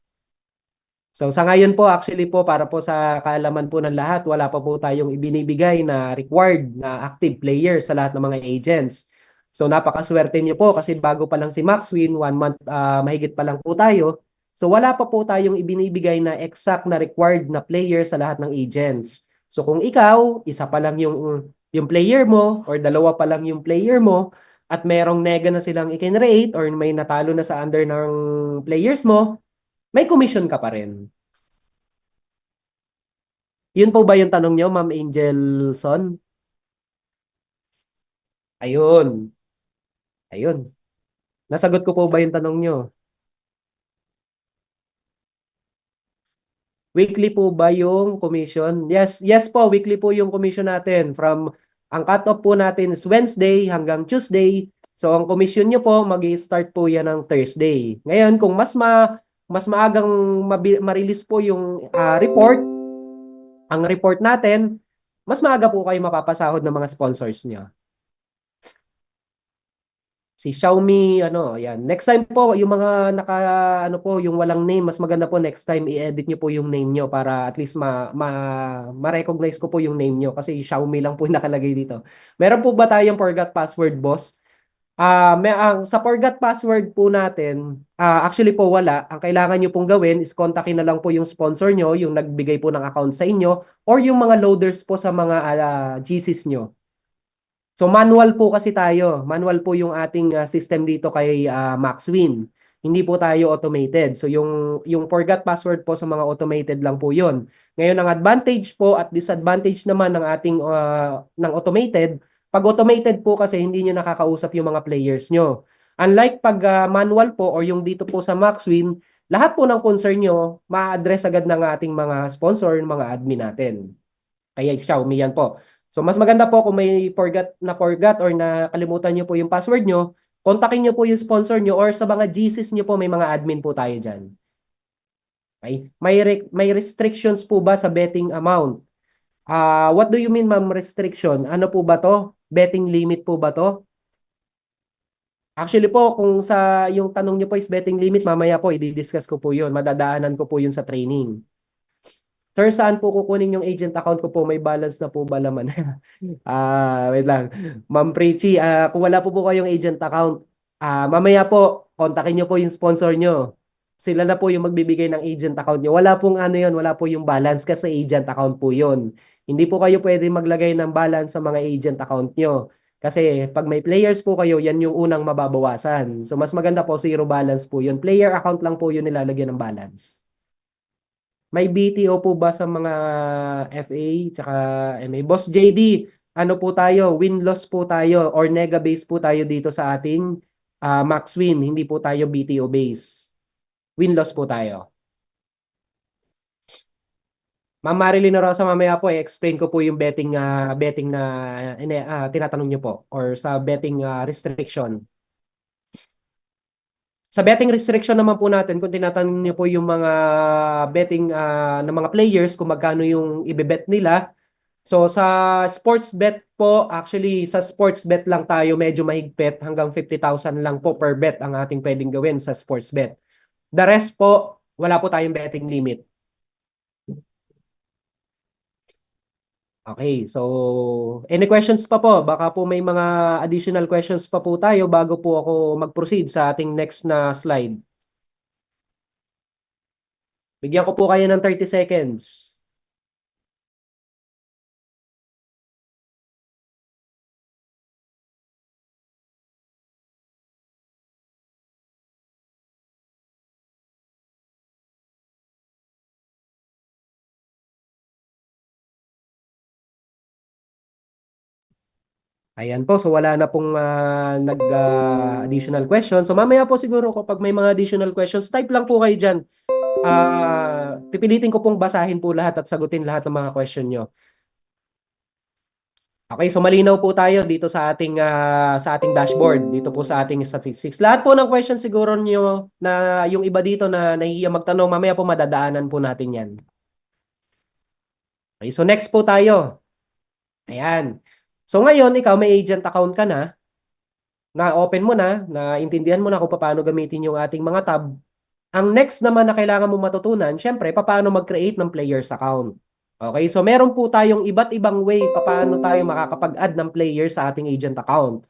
So sa ngayon po, actually po, para po sa kaalaman po ng lahat, wala pa po tayong ibinibigay na required na active player sa lahat ng mga agents. So napakaswerte niyo po kasi bago pa lang si Maxwin, 1 month mahigit pa lang po tayo. So wala pa po tayong ibinibigay na exact na required na player sa lahat ng agents. So kung ikaw, isa pa lang yung player mo or dalawa pa lang yung player mo at merong nega na silang ikinreate or may natalo na sa under ng players mo, may commission ka pa rin. Yun po ba yung tanong nyo, Ma'am Angelson? Ayun. Ayun. Nasagot ko po ba yung tanong nyo? Weekly po ba yung commission? Yes, yes po, weekly po yung commission natin. Ang cut-off po natin is Wednesday hanggang Tuesday. So ang commission nyo po, mag-i-start po yan ng Thursday. Ngayon, kung mas maagang ma-release po yung ang report natin, mas maaga po kayo mapapasahod ng mga sponsors nyo. Si Xiaomi, ano, yan. Next time po, yung mga ano po, yung walang name, mas maganda po next time i-edit nyo po yung name nyo para at least ma-recognize ko po yung name nyo kasi Xiaomi lang po yung nakalagay dito. Meron po ba tayong forgot password, boss? Sa forgot password po natin, actually po wala. Ang kailangan nyo pong gawin is kontakin na lang po yung sponsor nyo, yung nagbigay po ng account sa inyo, or yung mga loaders po sa mga GCs nyo. So manual po kasi tayo. Manual po yung ating system dito kay Maxwin. Hindi po tayo automated. So yung forgot password po sa mga automated lang po 'yon. Ngayon ang advantage po at disadvantage naman ng ating ng automated, pag automated po kasi hindi niyo nakakausap yung mga players nyo. Unlike pag manual po or yung dito po sa Maxwin, lahat po ng concern nyo, ma-address agad ng ating mga sponsor, mga admin natin. Kaya Xiaomi yan po. So mas maganda po kung may forgot or nakalimutan niyo po yung password nyo, kontakin niyo po yung sponsor nyo or sa mga GCs niyo po may mga admin po tayo dyan. Okay? May restrictions po ba sa betting amount? What do you mean, ma'am, restriction? Ano po ba to? Betting limit po ba to? Actually po, kung yung tanong niyo po is betting limit, mamaya po i-discuss ko po yun. Madadaanan ko po yun sa training. Sir, saan po kukunin yung agent account ko po? May balance na po ba naman? Wait lang. Ma'am Prechi, kung wala po kayong agent account, mamaya po, kontakin nyo po yung sponsor nyo. Sila na po yung magbibigay ng agent account nyo. Wala pong ano yun, wala po yung balance kasi agent account po yun. Hindi po kayo pwede maglagay ng balance sa mga agent account nyo. Kasi pag may players po kayo, yan yung unang mababawasan. So mas maganda po zero balance po yun. Player account lang po yun nilalagyan ng balance. May BTO po ba sa mga FA tsaka MA? Boss JD, ano po tayo? Win-loss po tayo or nega-base po tayo dito sa ating max win. Hindi po tayo BTO base. Win-loss po tayo. Ma'am Marilyn Rosa, mamaya po i-explain ko po yung betting na tinatanong niyo po or sa betting restriction. Sa betting restriction naman po natin, kung tinatanong niyo po yung mga betting ng mga players, kung magkano yung ibebet nila. So sa sports bet po, actually sa sports bet lang tayo medyo mahigpit. Hanggang 50,000 lang po per bet ang ating pwedeng gawin sa sports bet. The rest po, wala po tayong betting limit. Okay, so any questions pa po? Baka po may mga additional questions pa po tayo bago po ako mag-proceed sa ating next na slide. Bigyan ko po kayo ng 30 seconds. Ayan po, so wala na pong additional questions. So mamaya po siguro kapag may mga additional questions, type lang po kayo dyan. Pipilitin ko pong basahin po lahat at sagutin lahat ng mga question nyo. Okay, so malinaw po tayo dito sa ating dashboard, dito po sa ating statistics. Lahat po ng questions siguro niyo na yung iba dito na nahihiya magtanong, mamaya po madadaanan po natin 'yan. Okay, so next po tayo. Ayan. So ngayon, ikaw may agent account ka na-open mo naintindihan mo na kung paano gamitin yung ating mga tab. Ang next naman na kailangan mo matutunan, syempre, paano mag-create ng players account. Okay, so meron po tayong iba't ibang way paano tayo makakapag-add ng player sa ating agent account.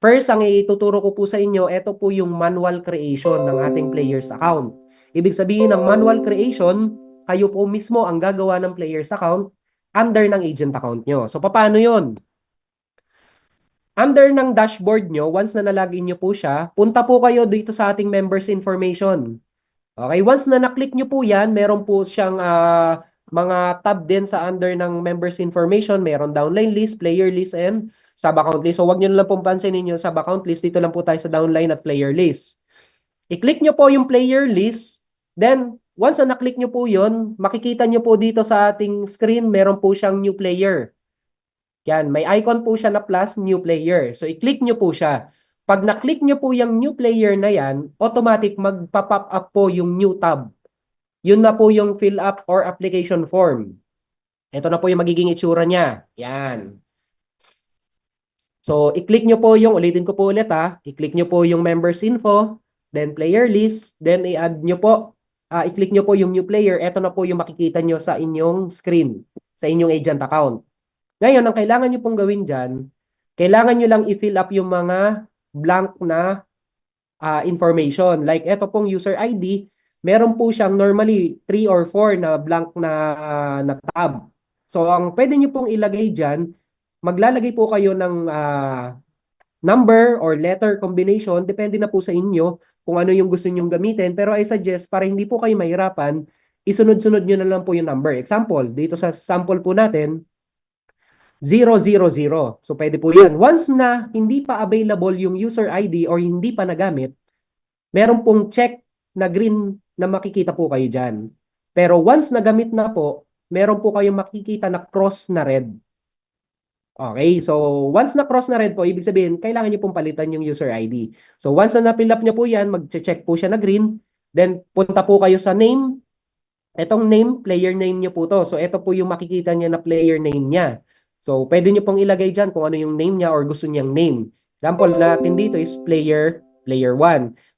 First, ang ituturo ko po sa inyo, ito po yung manual creation ng ating players account. Ibig sabihin ng manual creation, kayo po mismo ang gagawa ng players account under ng agent account nyo. So, paano yun? Under ng dashboard nyo, once na nalagin nyo po siya, punta po kayo dito sa ating members information. Okay, once na na-click nyo po yan, meron po siyang mga tab din sa under ng members information. Meron downline list, player list, and sub-account list. So, wag nyo na lang pong pansinin yung sub-account list. Dito lang po tayo sa downline at player list. I-click nyo po yung player list. Then, once na na-click nyo po yun, makikita nyo po dito sa ating screen, meron po siyang new player. Yan, may icon po siya na plus, new player. So, i-click nyo po siya. Pag na-click nyo po yung new player na yan, automatic magpa-pop up po yung new tab. Yun na po yung fill up or application form. Ito na po yung magiging itsura niya. Yan. So, i-click nyo po yung, ulitin ko po ulit i-click nyo po yung members info, then player list, then i-add nyo po, i-click nyo po yung new player. Ito na po yung makikita nyo sa inyong screen, sa inyong agent account. Ngayon, ang kailangan nyo pong gawin dyan, kailangan nyo lang i-fill up yung mga blank na information. Like ito pong user ID, meron po siyang normally 3 or 4 na blank na tab. So, ang pwede nyo pong ilagay dyan, maglalagay po kayo ng number or letter combination. Depende na po sa inyo kung ano yung gusto nyong gamitin. Pero I suggest, para hindi po kayo mahirapan, isunod-sunod nyo na lang po yung number. Example, dito sa sample po natin, 000. So, pwede po yan. Once na hindi pa available yung user ID or hindi pa nagamit, meron pong check na green na makikita po kayo dyan. Pero once nagamit na po, meron po kayong makikita na cross na red. Okay, so once na cross na red po, ibig sabihin, kailangan nyo pong palitan yung user ID. So once na na-fill up nyo po yan, mag-check po siya na green. Then punta po kayo sa name. Etong name, player name nyo po to. So ito po yung makikita niya na player name niya. So pwede nyo pong ilagay dyan kung ano yung name niya or gusto niyang name. Example natin dito is player 1.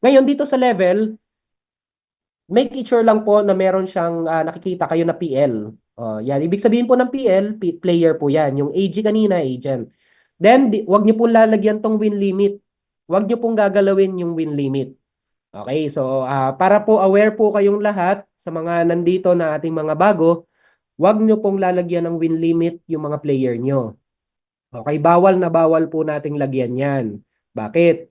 Ngayon dito sa level, make it sure lang po na meron siyang nakikita kayo na PL. Yan. Ibig sabihin po ng PL, player po yan. Yung AG kanina, agent. Then, wag niyo pong lalagyan tong win limit. Wag niyo pong gagalawin yung win limit. Okay, so para po aware po kayong lahat sa mga nandito na ating mga bago, wag niyo pong lalagyan ng win limit yung mga player niyo. Okay, bawal na bawal po nating lagyan yan. Bakit?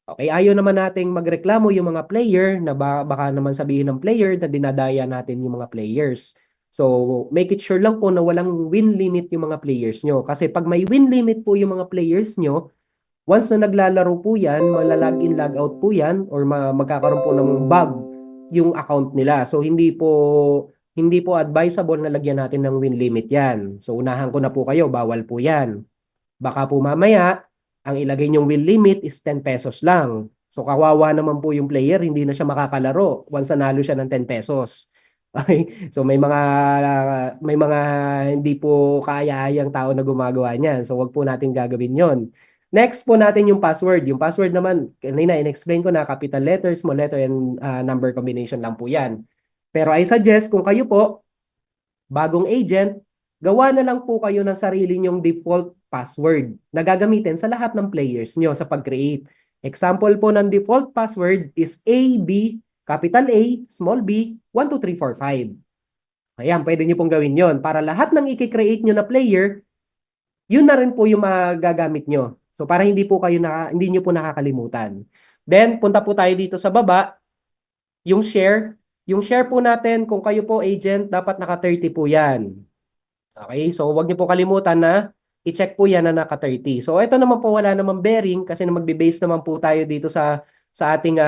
Okay, ayaw naman nating magreklamo yung mga player na baka naman sabihin ng player na dinadaya natin yung mga players. So, make it sure lang po na walang win limit yung mga players nyo. Kasi pag may win limit po yung mga players nyo, once na naglalaro po yan, magla-login, logout po yan, or magkakaroon po ng bug yung account nila. So, hindi po advisable na lagyan natin ng win limit yan. So, unahan ko na po kayo, bawal po yan. Baka po mamaya, ang ilagay niyong win limit is 10 pesos lang. So kawawa naman po yung player, hindi na siya makakalaro once nanalo siya ng 10 pesos. Okay? So may mga hindi po kaya-ayang tao na gumagawa niyan. So wag po natin gagawin 'yon. Next po natin yung password. Yung password naman, kanina in-explain ko na capital letter, small letter, and number combination lang po yan. Pero I suggest kung kayo po, bagong agent, gawa na lang po kayo ng sarili nyong default password na gagamitin sa lahat ng players nyo sa pag-create. Example po ng default password is AB, capital A, small b, 1, 2, 3, 4, 5. Ayan, pwede nyo pong gawin yon para lahat ng i-create nyo na player, yun na rin po yung magagamit nyo. So para hindi nyo po nakakalimutan. Then, punta po tayo dito sa baba, yung share. Yung share po natin, kung kayo po agent, dapat naka-30 po yan. Okay, so wag niyo po kalimutan na i-check po yan na naka-30. So ito naman po wala namang bearing kasi na magbe-base naman po tayo dito sa ating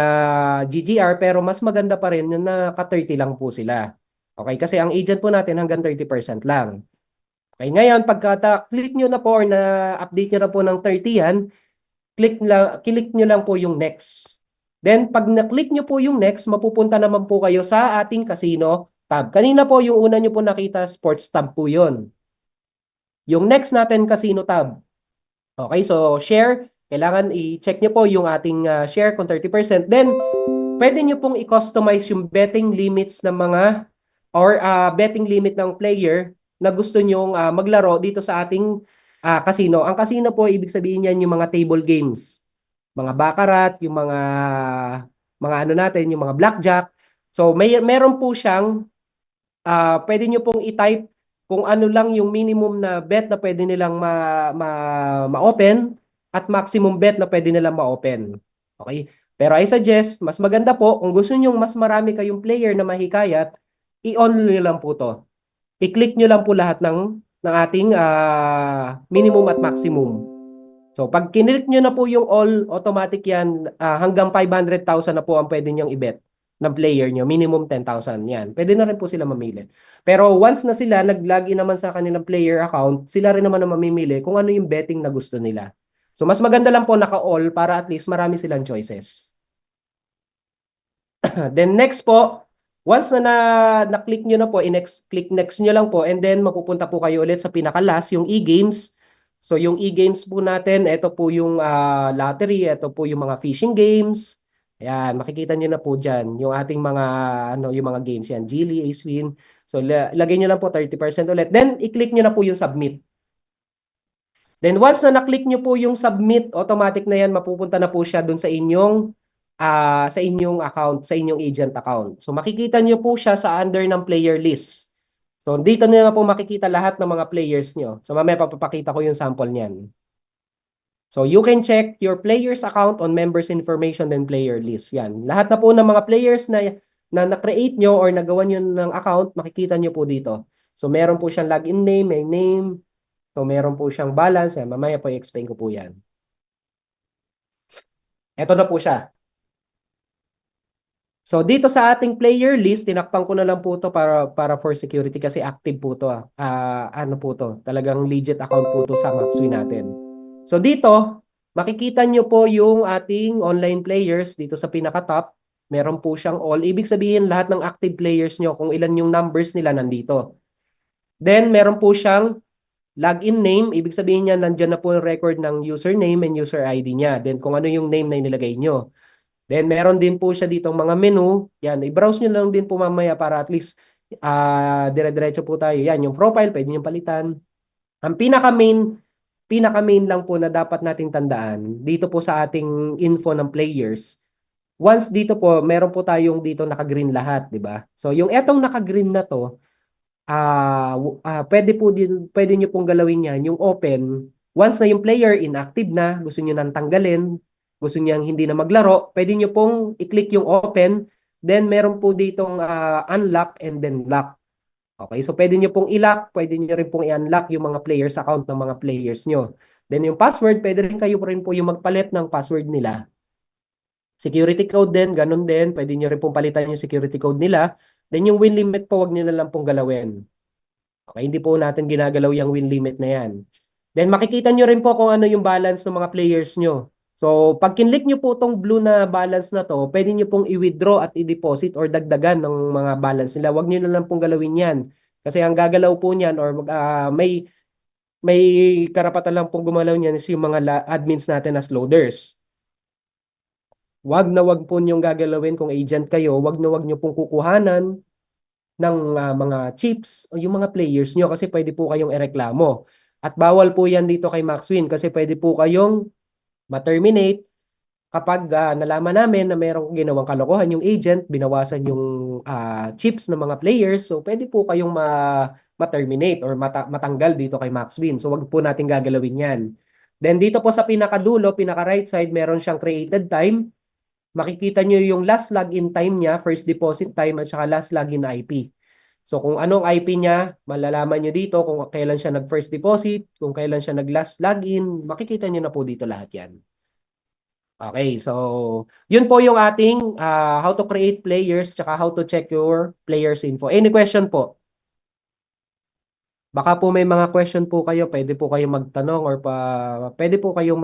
GGR, pero mas maganda pa rin na naka-30 lang po sila. Okay, kasi ang agent po natin hanggang 30% lang. Okay, ngayon pagka-click nyo na po or na-update nyo na po ng 30 yan, click nyo lang po yung next. Then pag na-click nyo po yung next, mapupunta naman po kayo sa ating casino tab. Kanina po yung una nyo po nakita, sports tab po yun. Yung next natin, casino tab. Okay, so share, kailangan i-check nyo po yung ating share kung 30%. Then, pwede nyo pong i-customize yung betting limits ng mga or betting limit ng player na gusto nyong maglaro dito sa ating casino. Ang casino po, ibig sabihin yan yung mga table games. Mga baccarat, yung mga ano natin, yung mga blackjack. So, meron po siyang pwede nyo pong i-type kung ano lang yung minimum na bet na pwede nilang ma-open at maximum bet na pwede nilang ma-open. Okay? Pero I suggest, mas maganda po, kung gusto nyo mas marami kayong player na mahikayat, i-on nyo lang po to. I-click nyo lang po lahat ng ating minimum at maximum. So, pag kinlik nyo na po yung all, automatic yan, hanggang 500,000 na po ang pwede nyong i-bet ng player nyo. Minimum 10,000 yan. Pwede na rin po sila mamili. Pero once na sila nag-login naman sa kanilang player account, sila rin naman ang mamimili kung ano yung betting na gusto nila. So, mas maganda lang po naka-all para at least marami silang choices. Then next po, once na-click nyo na po, click next nyo lang po and then mapupunta po kayo ulit sa pinaka-last, yung e-games. So yung e-games po natin, ito po yung lottery, ito po yung mga fishing games. Ayan, makikita nyo na po dyan yung ating mga yung mga games yan, Geely, Ace Win. So lagay nyo lang po 30% ulit. Then i-click nyo na po yung submit. Then once na na-click nyo po yung submit, automatic na yan, mapupunta na po siya dun sa inyong account, sa inyong agent account. So makikita nyo po siya sa under ng player list. So dito na po makikita lahat ng mga players nyo. So mamaya papapakita ko yung sample niyan. So you can check your players account on members information then player list. Yan. Lahat na po ng mga players na-create nyo or nagawa nyo ng account, makikita nyo po dito. So meron po siyang login name, may name. So meron po siyang balance. Yan. Mamaya po i-explain ko po yan. Ito na po siya. So dito sa ating player list, tinakpan ko na lang po to para for security kasi active po to. Ano po to? Talagang legit account po to sa MaxWin natin. So dito, makikita nyo po yung ating online players dito sa pinaka-top. Meron po siyang all. Ibig sabihin lahat ng active players nyo kung ilan yung numbers nila nandito. Then meron po siyang login name. Ibig sabihin niya nandyan na po yung record ng username and user ID niya. Then kung ano yung name na inilagay nyo. Then meron din po siya ditong mga menu. Yan, i-browse nyo lang din po mamaya para at least dire-diretso po tayo. Yan, yung profile, pwede nyo palitan. Ang pinaka-main lang po na dapat nating tandaan dito po sa ating info ng players. Once dito po, meron po tayong dito naka-green lahat, di ba? So yung etong naka-green na to, pwede nyo pong galawin yan, yung open. Once na yung player inactive na, gusto nyo nang tanggalin, gusto nyo hindi na maglaro, pwede nyo pong i-click yung open, then meron po ditong unlock and then lock. Okay, so pwede nyo pong i-lock, pwede nyo rin pong i-unlock yung mga players account ng mga players nyo. Then yung password, pwede rin kayo rin po yung magpalit ng password nila. Security code din, ganun din. Pwede nyo rin pong palitan yung security code nila. Then yung win limit po, wag nyo na lang pong galawin. Okay, hindi po natin ginagalaw yung win limit na yan. Then makikita nyo rin po kung ano yung balance ng mga players nyo. So, pag kinlik nyo po itong blue na balance na to, pwede nyo pong i-withdraw at i-deposit or dagdagan ng mga balance nila. Huwag nyo na lang pong galawin yan. Kasi ang gagalaw po niyan or may karapatan lang pong gumalaw niyan is yung mga admins natin as loaders. Wag na wag po niyong gagalawin kung agent kayo, wag na wag niyo pong kukuhanan ng mga chips o yung mga players niyo kasi pwede po kayong ireklamo. At bawal po yan dito kay MaxWin kasi pwede po kayong ma-terminate kapag nalaman namin na mayroong ginawang kalokohan yung agent, binawasan yung chips ng mga players, so pwede po kayong ma-terminate or matanggal dito kay MaxWin. So wag po natin gagalawin yan. Then dito po sa pinakadulo, pinaka-right side, meron siyang created time. Makikita nyo yung last login time niya, first deposit time, at saka last login IP. So kung anong IP niya, malalaman nyo dito kung kailan siya nag-first deposit, kung kailan siya nag-last login, makikita nyo na po dito lahat yan. Okay, so yun po yung ating how to create players tsaka how to check your players info. Any question po? Baka po may mga question po kayo, pwede po kayong magtanong or pwede po kayong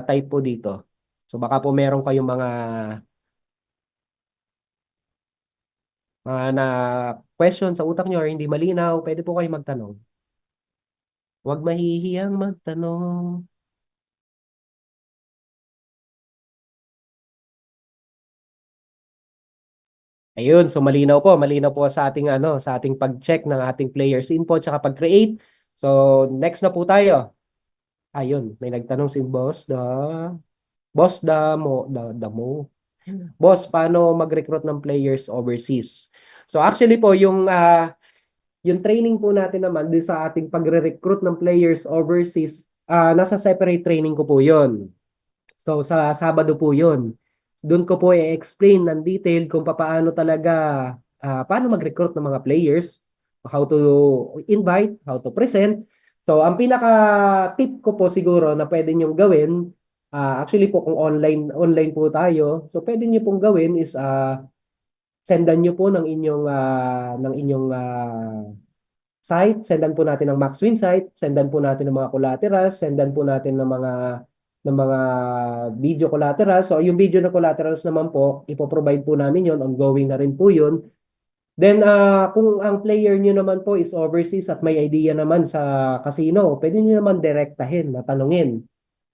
type po dito. So baka po meron kayong mga na question sa utak nyo or hindi malinaw, pwede po kayong magtanong. Huwag mahihiyang magtanong. Ayun, so malinaw po sa ating sa ating pag-check ng ating players info tsaka pag-create. So next na po tayo. Ayun, may nagtanong si Boss Damo. Boss, paano mag-recruit ng players overseas? So actually po yung training po natin naman din sa ating pagre-recruit ng players overseas, nasa separate training ko po 'yon. So sa Sabado po 'yon. Doon ko po i-explain ng detail kung paano mag-recruit ng mga players, how to invite, how to present. So ang pinaka tip ko po siguro na pwede niyong gawin, actually po kung online po tayo, so pwede niyo pong gawin is sendan niyo po ng inyong site, sendan po natin ng MaxWin site, sendan po natin ng mga collaterals, sendan po natin ng mga video collaterals. So yung video na collaterals naman po, ipoprovide po namin yon, ongoing na rin po yun. Then kung ang player nyo naman po is overseas at may idea naman sa casino, pwede nyo naman direktahin, tanungin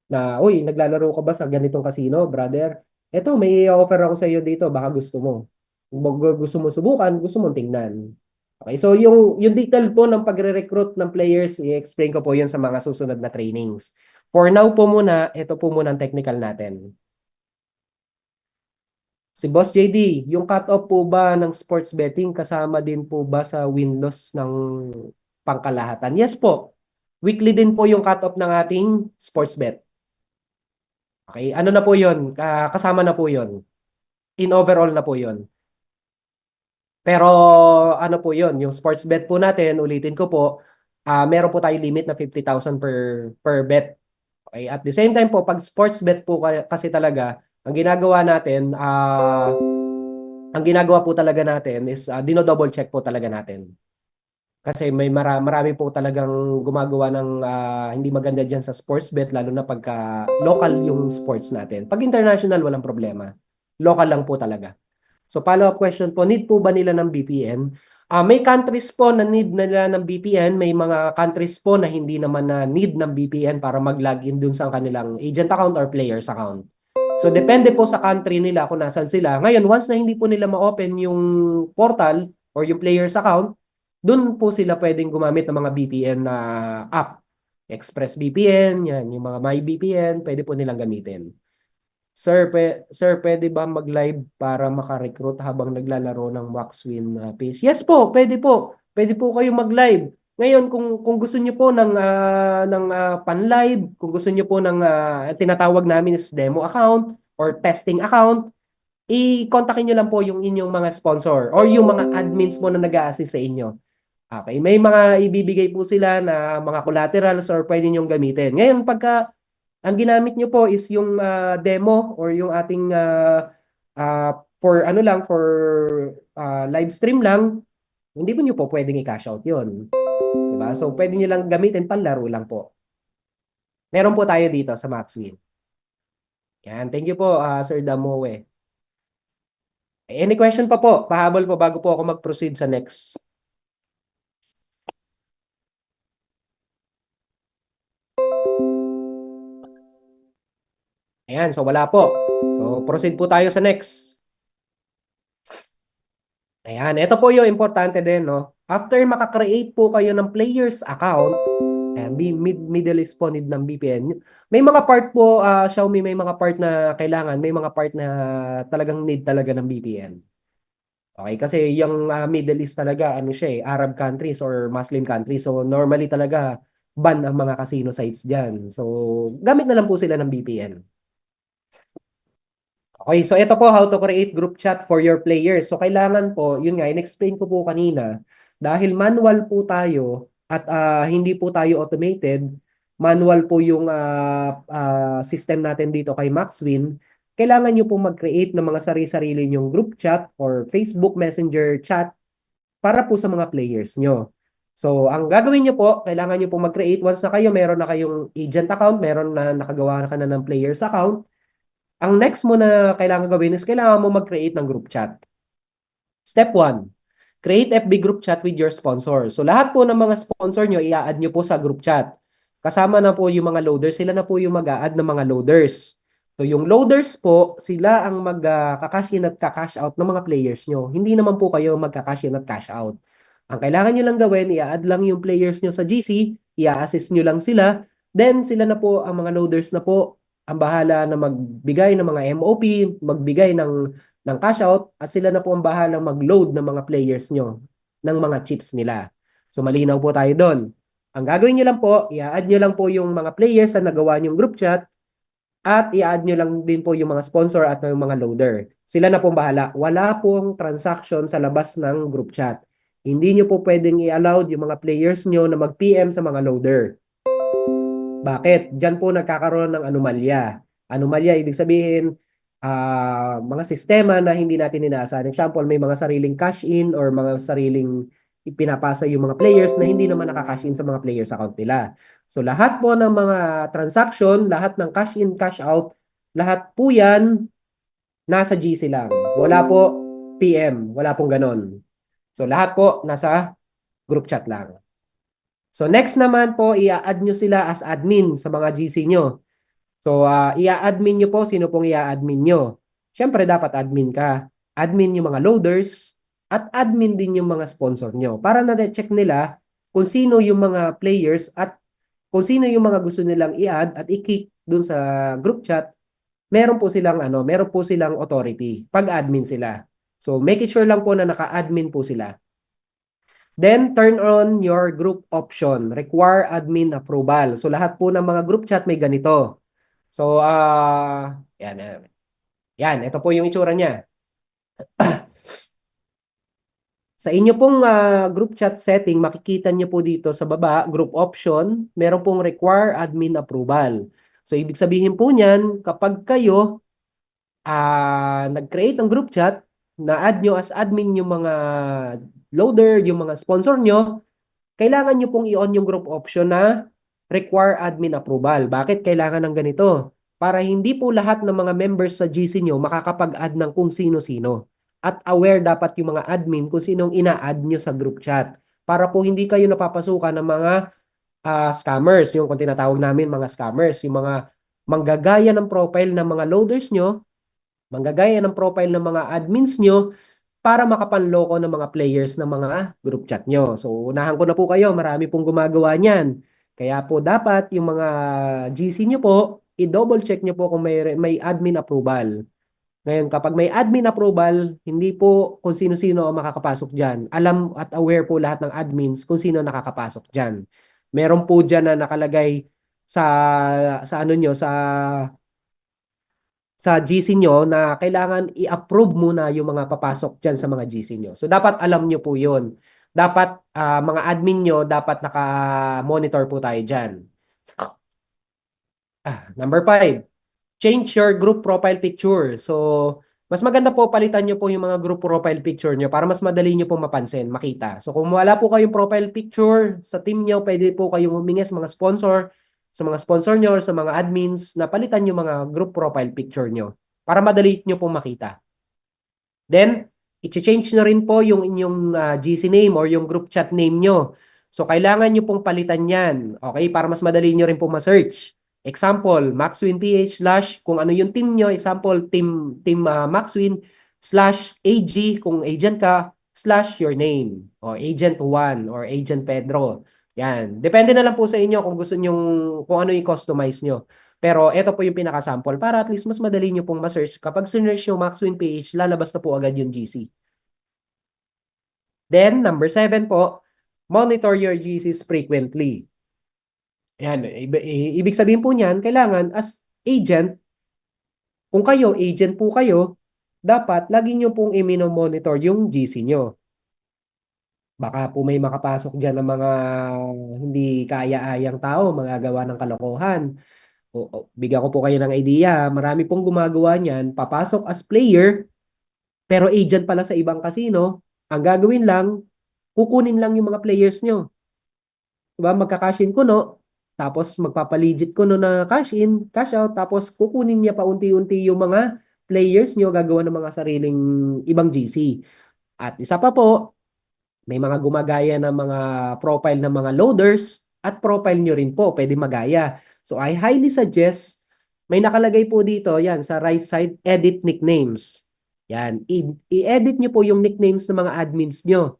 na, uy, naglalaro ka ba sa ganitong casino, brother? Eto, may offer ako sa iyo dito, baka gusto mo. Gusto mo subukan, gusto mo tingnan. Okay, so yung detail po ng pagre-recruit ng players, i-explain ko po 'yan sa mga susunod na trainings. For now po muna, ito po muna ang technical natin. Si Boss JD, yung cut-off po ba ng sports betting kasama din po ba sa win-loss ng pangkalahatan? Yes po. Weekly din po yung cut-off ng ating sports bet. Okay, ano na po 'yon? Kasama na po 'yon. In overall na po 'yon. Pero ano po 'yon, yung sports bet po natin, ulitin ko po, meron po tayong limit na 50,000 per bet. Okay, at the same time po, pag sports bet po kasi talaga, ang ginagawa po talaga natin is dino-double check po talaga natin. Kasi may marami po talagang gumagawa ng hindi maganda diyan sa sports bet, lalo na pagka local yung sports natin. Pag international, walang problema. Local lang po talaga. So follow-up question po, need po ba nila ng VPN? May countries po na need nila ng VPN, may mga countries po na hindi naman na need ng VPN para mag-login dun sa kanilang agent account or players account. So depende po sa country nila kung nasan sila. Ngayon, once na hindi po nila ma-open yung portal or yung players account, dun po sila pwedeng gumamit ng mga VPN na app. ExpressVPN, yan, yung mga MyVPN, pwede po nilang gamitin. Sir, pwede ba mag-live para maka-recruit habang naglalaro ng Waxwin page? Yes po, pwede po. Pwede po kayong mag-live. Ngayon, kung gusto niyo po ng pan-live, kung gusto niyo po ng tinatawag namin is demo account or testing account, i-kontakin niyo lang po yung inyong mga sponsor or yung mga admins mo na nag-a-assist sa inyo. Okay, may mga ibibigay po sila na mga collaterals or pwede niyong gamitin. Ngayon, pagka ang ginamit nyo po is yung demo or yung ating for ano lang, for live stream lang, hindi mo nyo po pwedeng i-cash out yun. Diba? So, pwede nyo lang gamitin, panlaro lang po. Meron po tayo dito sa Maxwin. Yan, thank you po, Sir Damoe. Any question pa po? Pahabol po bago po ako mag-proceed sa next. Ayan, so wala po. So, proceed po tayo sa next. Ayan, ito po yung importante din, no? After makakreate po kayo ng player's account, ayan, Middle East po need ng VPN. May mga part po, Xiaomi, may mga part na kailangan, may mga part na talagang need talaga ng VPN. Okay, kasi yung Middle East talaga, ano siya Arab countries or Muslim countries. So normally talaga, ban ang mga casino sites dyan. So gamit na lang po sila ng VPN. Okay, so ito po how to create group chat for your players. So kailangan po, yun nga, in-explain ko po kanina, dahil manual po tayo at hindi po tayo automated, manual po yung system natin dito kay Maxwin, kailangan nyo po mag-create ng mga sarili-sarili nyong group chat or Facebook Messenger chat para po sa mga players nyo. So, ang gagawin nyo po, kailangan nyo po mag-create once na kayo, meron na kayong agent account, meron na nakagawa ka na ng players account. Ang next mo na kailangan gawin is kailangan mo mag-create ng group chat. Step 1, create FB group chat with your sponsor. So lahat po ng mga sponsor nyo, i-add nyo po sa group chat. Kasama na po yung mga loaders, sila na po yung mag-a-add ng mga loaders. So yung loaders po, sila ang mag-cash in at cash out ng mga players nyo. Hindi naman po kayo magka-cash in at cash out. Ang kailangan nyo lang gawin, i-add lang yung players nyo sa GC, i-assist nyo lang sila, then sila na po, ang mga loaders na po, ang bahala na magbigay ng mga MOP, magbigay ng cash out at sila na po ang bahalang mag-load ng mga players nyo ng mga chips nila. So malinaw po tayo doon. Ang gagawin nyo lang po, i-add nyo lang po yung mga players na nagawa nyong group chat at i-add nyo lang din po yung mga sponsor at yung mga loader. Sila na pong bahala. Wala pong transaction sa labas ng group chat. Hindi nyo po pwedeng i-allow yung mga players nyo na mag-PM sa mga loader. Bakit? Diyan po nagkakaroon ng anomalya. Anomalya, ibig sabihin, mga sistema na hindi natin inaasahan. Example, may mga sariling cash-in or mga sariling ipinapasa yung mga players na hindi naman nakaka-cash in sa mga players account nila. So lahat po ng mga transaction, lahat ng cash-in, cash-out, lahat po yan nasa GC lang. Wala po PM, wala pong ganon. So lahat po nasa group chat lang. So next naman po, i-add nyo sila as admin sa mga GC nyo. So i-admin nyo po, sino pong i-admin nyo? Siyempre dapat admin ka. Admin yung mga loaders at admin din yung mga sponsor nyo. Para na-check nila kung sino yung mga players at kung sino yung mga gusto nilang i-add at i-kick dun sa group chat, meron po silang authority pag admin sila. So make it sure lang po na naka-admin po sila. Then, turn on your group option. Require admin approval. So, lahat po ng mga group chat may ganito. So, yan, yan. Yan, ito po yung itsura niya. Sa inyo pong group chat setting, makikita niyo po dito sa baba, group option, meron pong require admin approval. So, ibig sabihin po niyan, kapag kayo nag-create ng group chat, na-add nyo as admin yung mga loader, yung mga sponsor nyo, kailangan nyo pong i-on yung group option na require admin approval. Bakit kailangan ng ganito? Para hindi po lahat ng mga members sa GC nyo makakapag-add ng kung sino-sino. At aware dapat yung mga admin kung sinong ina-add nyo sa group chat. Para po hindi kayo napapasukan ng mga scammers. Yung kung tinatawag namin mga scammers. Yung mga manggagaya ng profile ng mga loaders nyo, manggagaya ng profile ng mga admins nyo, para makapanloko ng mga players ng mga group chat nyo. So, unahan ko na po kayo, marami pong gumagawa niyan. Kaya po dapat yung mga GC nyo po, i-double check nyo po kung may admin approval. Ngayon, kapag may admin approval, hindi po kung sino-sino ang makakapasok dyan. Alam at aware po lahat ng admins kung sino nakakapasok dyan. Meron po dyan na nakalagay sa ano nyo, sa GC nyo na kailangan i-approve muna yung mga papasok dyan sa mga GC nyo. So, dapat alam nyo po yun. Dapat, mga admin nyo, dapat naka-monitor po tayo dyan. Number 5, change your group profile picture. So, mas maganda po palitan nyo po yung mga group profile picture nyo para mas madali nyo po mapansin, makita. So, kung wala po kayong profile picture sa team nyo, pwede po kayong humingi sa mga sponsor nyo or sa mga admins na palitan yung mga group profile picture nyo para madali nyo po makita. Then, i-change nyo rin po yung inyong GC name or yung group chat name nyo. So, kailangan nyo pong palitan yan. Okay? Para mas madali nyo rin po ma-search. Example, MaxWinPH slash kung ano yung team nyo. Example, team MaxWin slash AG kung agent ka slash your name. O agent 1 or agent Pedro. Yan. Depende na lang po sa inyo kung gusto nyo, kung ano yung customize nyo. Pero ito po yung pinaka-sample para at least mas madali nyo pong ma-search. Kapag sinearch yung MaxWinPH, lalabas na po agad yung GC. Then, number 7 po, monitor your GCs frequently. Yan, ibig sabihin po niyan, kailangan as agent, kung kayo, agent po kayo, dapat lagi nyo pong i-monitor yung GC nyo. Baka po may makapasok dyan ng mga hindi kaya-ayang tao, magagawa ng kalokohan. Bigyan ko po kayo ng idea. Marami pong gumagawa niyan, papasok as player, pero agent pala sa ibang casino. Ang gagawin lang, kukunin lang yung mga players nyo. Diba? Magka-cash in kuno, tapos magpapaligit kuno na cash in, cash out, tapos kukunin niya pa unti-unti yung mga players nyo gagawa ng mga sariling ibang GC. At isa pa po, may mga gumagaya ng mga profile ng mga loaders at profile nyo rin po, pwede magaya. So I highly suggest, may nakalagay po dito, yan, sa right side, edit nicknames. Yan, i-edit nyo po yung nicknames ng mga admins nyo,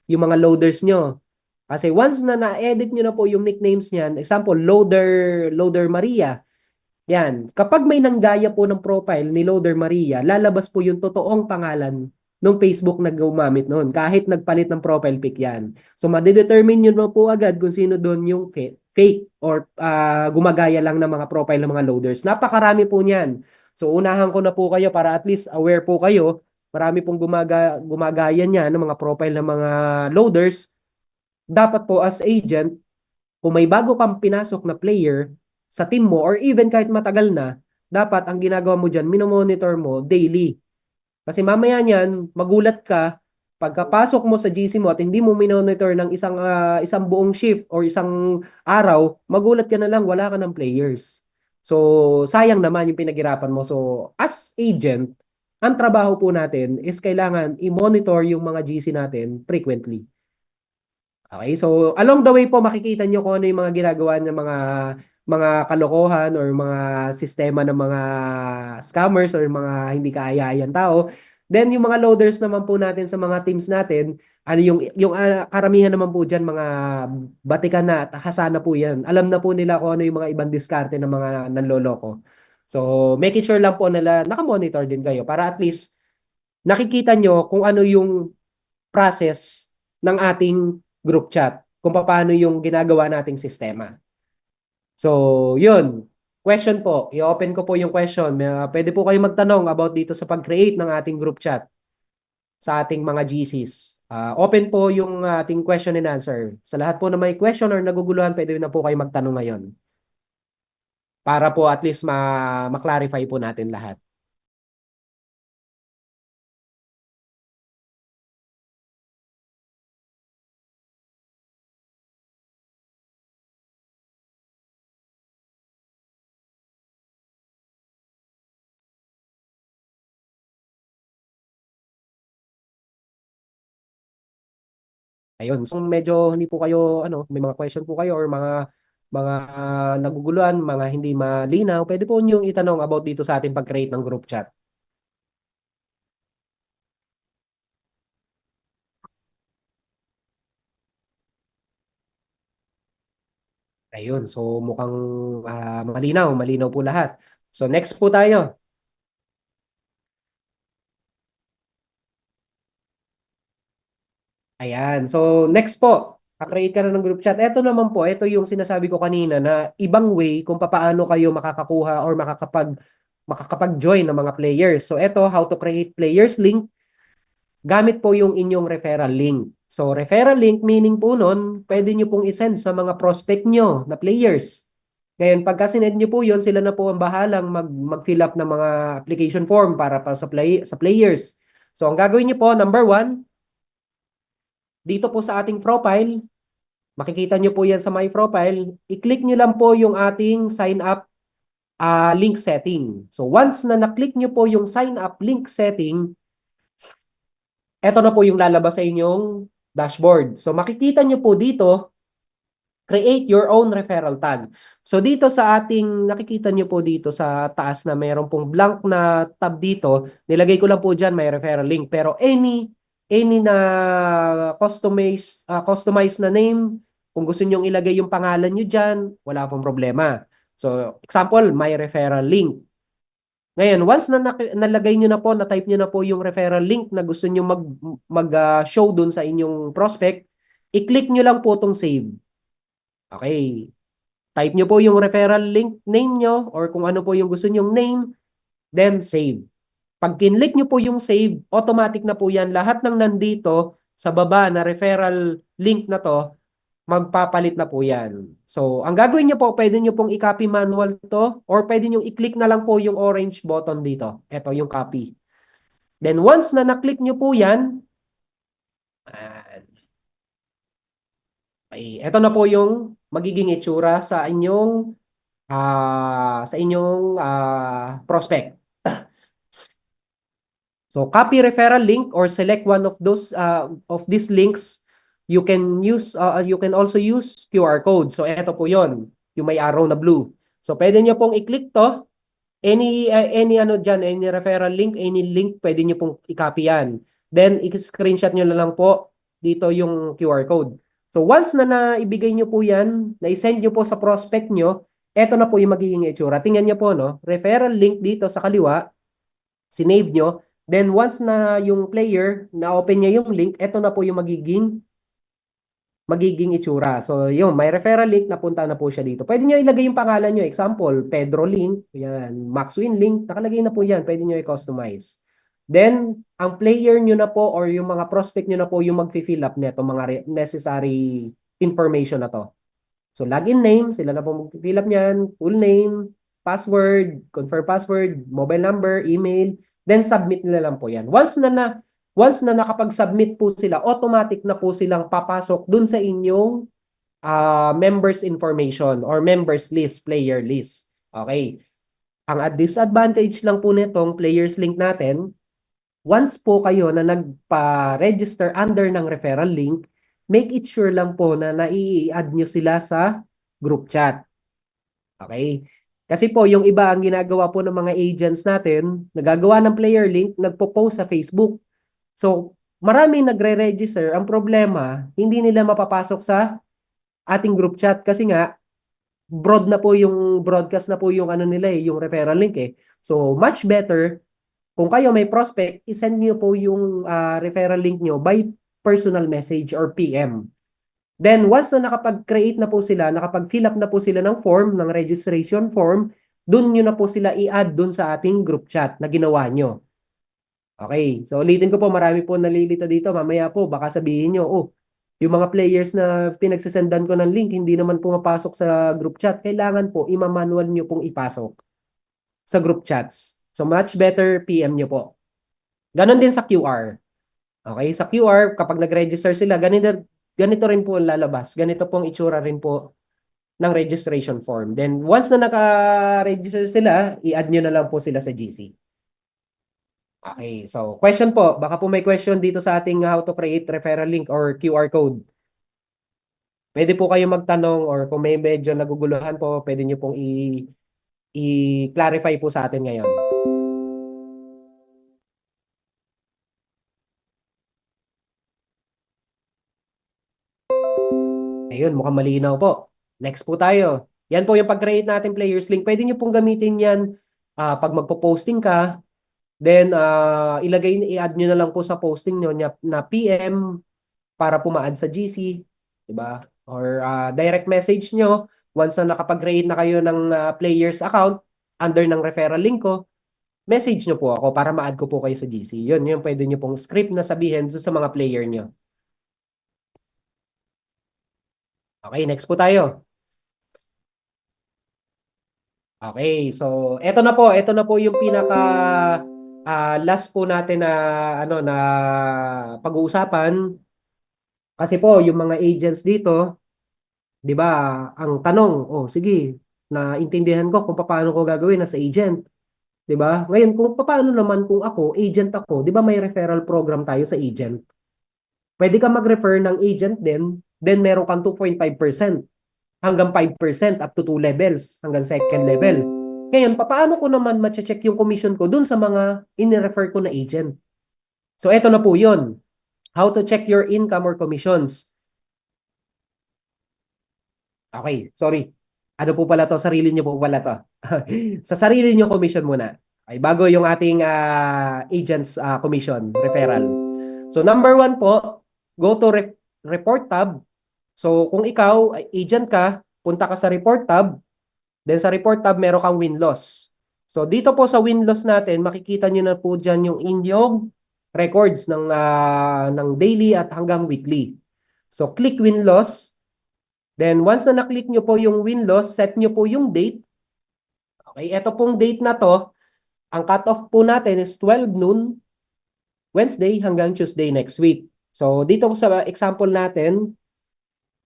yung mga loaders nyo. Kasi once na na-edit nyo na po yung nicknames niyan, example, Loader Maria, yan. Kapag may nanggaya po ng profile ni Loader Maria, lalabas po yung totoong pangalan ng Facebook na gumamit noon. Kahit nagpalit ng profile pic yan. So, madedetermine nyo na po agad kung sino doon yung fake or gumagaya lang ng mga profile ng mga loaders. Napakarami po niyan. So, unahan ko na po kayo para at least aware po kayo. Marami pong gumagaya niyan ng mga profile ng mga loaders. Dapat po as agent, kung may bago kang pinasok na player sa team mo or even kahit matagal na, dapat ang ginagawa mo dyan, minomonitor mo daily. Kasi mamaya niyan, magulat ka, pagkapasok mo sa GC mo at hindi mo minomonitor ng isang buong shift or isang araw, magulat ka na lang, wala ka ng players. So, sayang naman yung pinaghirapan mo. So, as agent, ang trabaho po natin is kailangan i-monitor yung mga GC natin frequently. Okay, so along the way po makikita nyo kung ano yung mga ginagawa ng mga kalokohan or mga sistema ng mga scammers or mga hindi kaaya-ayang tao. Then yung mga loaders naman po natin sa mga teams natin, ano yung karamihan naman po diyan mga batikan na at hasana po 'yan. Alam na po nila kung ano yung mga ibang diskarte ng mga nanloloko. So, making sure lang po nila naka-monitor din kayo para at least nakikita nyo kung ano yung process ng ating group chat, kung paano yung ginagawa nating sistema. So, yun. Question po. I-open ko po yung question. Pwede po kayo magtanong about dito sa pag-create ng ating group chat sa ating mga GCs. Open po yung ating question and answer. Sa lahat po na may question or naguguluhan, pwede na po kayo magtanong ngayon. Para po at least ma-clarify po natin lahat. Ayun, so medyo hindi po kayo may mga question po kayo or mga naguguluhan, mga hindi malinaw, pwede po niyong itanong about dito sa ating pag-create ng group chat. Ayun, so mukhang malinaw po lahat. So next po tayo. Ayan, so next po, create ka na ng group chat. Ito naman po, ito yung sinasabi ko kanina na ibang way kung paano kayo makakakuha or makakapag-join ng mga players. So ito, how to create players link gamit po yung inyong referral link. So, referral link meaning po nun, pwede nyo pong isend sa mga prospect nyo na players. Ngayon, pagka sinend nyo po yun, sila na po ang bahalang mag-fill up ng mga application form para pa sa players. So, ang gagawin nyo po, number one, dito po sa ating profile, makikita nyo po yan sa my profile, i-click nyo lang po yung ating sign up link setting. So, once na na-click nyo po yung sign up link setting, eto na po yung lalabas sa inyong dashboard. So makikita nyo po dito, create your own referral tag. So dito sa ating, nakikita nyo po dito sa taas na mayroon pong blank na tab dito, nilagay ko lang po dyan may referral link. Pero any na customized na name, kung gusto nyo ilagay yung pangalan nyo dyan, wala pong problema. So example, my referral link. Ngayon, once na nalagay nyo na po, na-type nyo na po yung referral link na gusto nyo mag-show dun sa inyong prospect, i-click nyo lang po itong save. Okay. Type nyo po yung referral link name nyo or kung ano po yung gusto nyong name, then save. Pag kinlik nyo po yung save, automatic na po yan. Lahat ng nandito sa baba na referral link na to, magpapalit na po yan. So, ang gagawin nyo po, pwede nyo pong i-copy manual to or pwede nyo i-click na lang po yung orange button dito. Ito yung copy. Then once na na-click nyo po yan, Okay, ito na po yung magiging itsura sa inyong prospect. So copy referral link or select one of these links. You can also use QR code. So ito po 'yon, yung may arrow na blue. So pwede niyo pong i-click 'to. Any ano diyan, any referral link, any link, pwede niyo pong i-copy 'yan. Then i-screenshot niyo na lang po dito yung QR code. So once na naibigay niyo po 'yan, na-send niyo po sa prospect niyo, ito na po yung magiging itsura. Tingnan niyo po, no? Referral link dito sa kaliwa, sinave nyo. Then once na yung player na-open niya yung link, ito na po yung magiging itsura. So yun, may referral link, napunta na po siya dito. Pwede nyo ilagay yung pangalan nyo. Example, Pedro link, yan, Maxwin link, nakalagay na po yan. Pwede nyo i-customize. Then, ang player nyo na po or yung mga prospect nyo na po yung mag-fill up nito, mga necessary information na to. So, login name, sila na po mag-fill up niyan, full name, password, confirm password, mobile number, email, then submit nila lang po yan. Once na nakapag-submit po sila, automatic na po silang papasok dun sa inyong members information or members list, player list. Okay. Ang disadvantage lang po nitong players link natin, once po kayo na nagpa-register under ng referral link, make it sure lang po na nai-add nyo sila sa group chat. Okay? Kasi po, yung iba ang ginagawa po ng mga agents natin, nagagawa ng player link, nagpo-post sa Facebook. So, maraming nagre-register. Ang problema, hindi nila mapapasok sa ating group chat kasi nga, broadcast na po yung ano nila yung referral link eh. So, much better kung kayo may prospect, isend niyo po yung referral link niyo by personal message or PM. Then, once na nakapag-create na po sila, nakapag-fill up na po sila ng form, ng registration form, dun nyo na po sila i-add dun sa ating group chat na ginawa nyo. Okay, so ulitin ko po, marami po nalilito dito. Mamaya po, baka sabihin nyo, yung mga players na pinagsasendan ko ng link, hindi naman pumapasok sa group chat. Kailangan po, ima-manual nyo pong ipasok sa group chats. So, much better PM nyo po. Ganon din sa QR. Okay, sa QR, kapag nag-register sila, ganito rin po ang lalabas. Ganito pong itsura rin po ng registration form. Then, once na naka-register sila, i-add nyo na lang po sila sa GC. Okay, so question po. Baka po may question dito sa ating how to create referral link or QR code. Pwede po kayo magtanong or kung may medyo naguguluhan po, pwede nyo pong i-clarify po sa atin ngayon. Ayun, mukhang malinaw po. Next po tayo. Yan po yung pag-create natin players link. Pwede nyo pong gamitin yan pag magpo-posting ka. Then, i-add nyo na lang po sa posting nyo na PM para puma-add sa GC. Diba? Or direct message nyo. Once na nakapag-create na kayo ng players account under ng referral link ko, message nyo po ako para ma-add ko po kayo sa GC. Yun, yung pwede nyo pong script na sabihin sa mga player nyo. Okay, next po tayo. Okay, so ito na po yung pinaka last po natin na ano na pag-uusapan kasi po yung mga agents dito, 'di ba? Ang tanong, sige, naintindihan ko kung paano ko gagawin as agent, 'di ba? Ngayon kung paano naman kung ako, agent ako, 'di ba may referral program tayo sa agent? Pwede ka mag-refer ng agent din, then meron kang 2.5% hanggang 5% up to 2 levels hanggang second level. Ngayon, paano ko naman ma-check yung commission ko dun sa mga in-refer ko na agent? So, eto na po yun. How to check your income or commissions. Okay, sorry. Ano po pala to? Sarili niyo po pala to. Sa sarili niyo commission muna. Okay, bago yung ating agents commission, referral. So, number 1 po, go to report tab. So, kung ikaw, agent ka, punta ka sa report tab. Then sa report tab, meron kang win-loss. So dito po sa win-loss natin, makikita nyo na po dyan yung inyong records ng daily at hanggang weekly. So click win-loss. Then once na na-click nyo po yung win-loss, set nyo po yung date. Okay, ito pong date na to, ang cut-off po natin is 12 noon, Wednesday hanggang Tuesday next week. So dito sa example natin,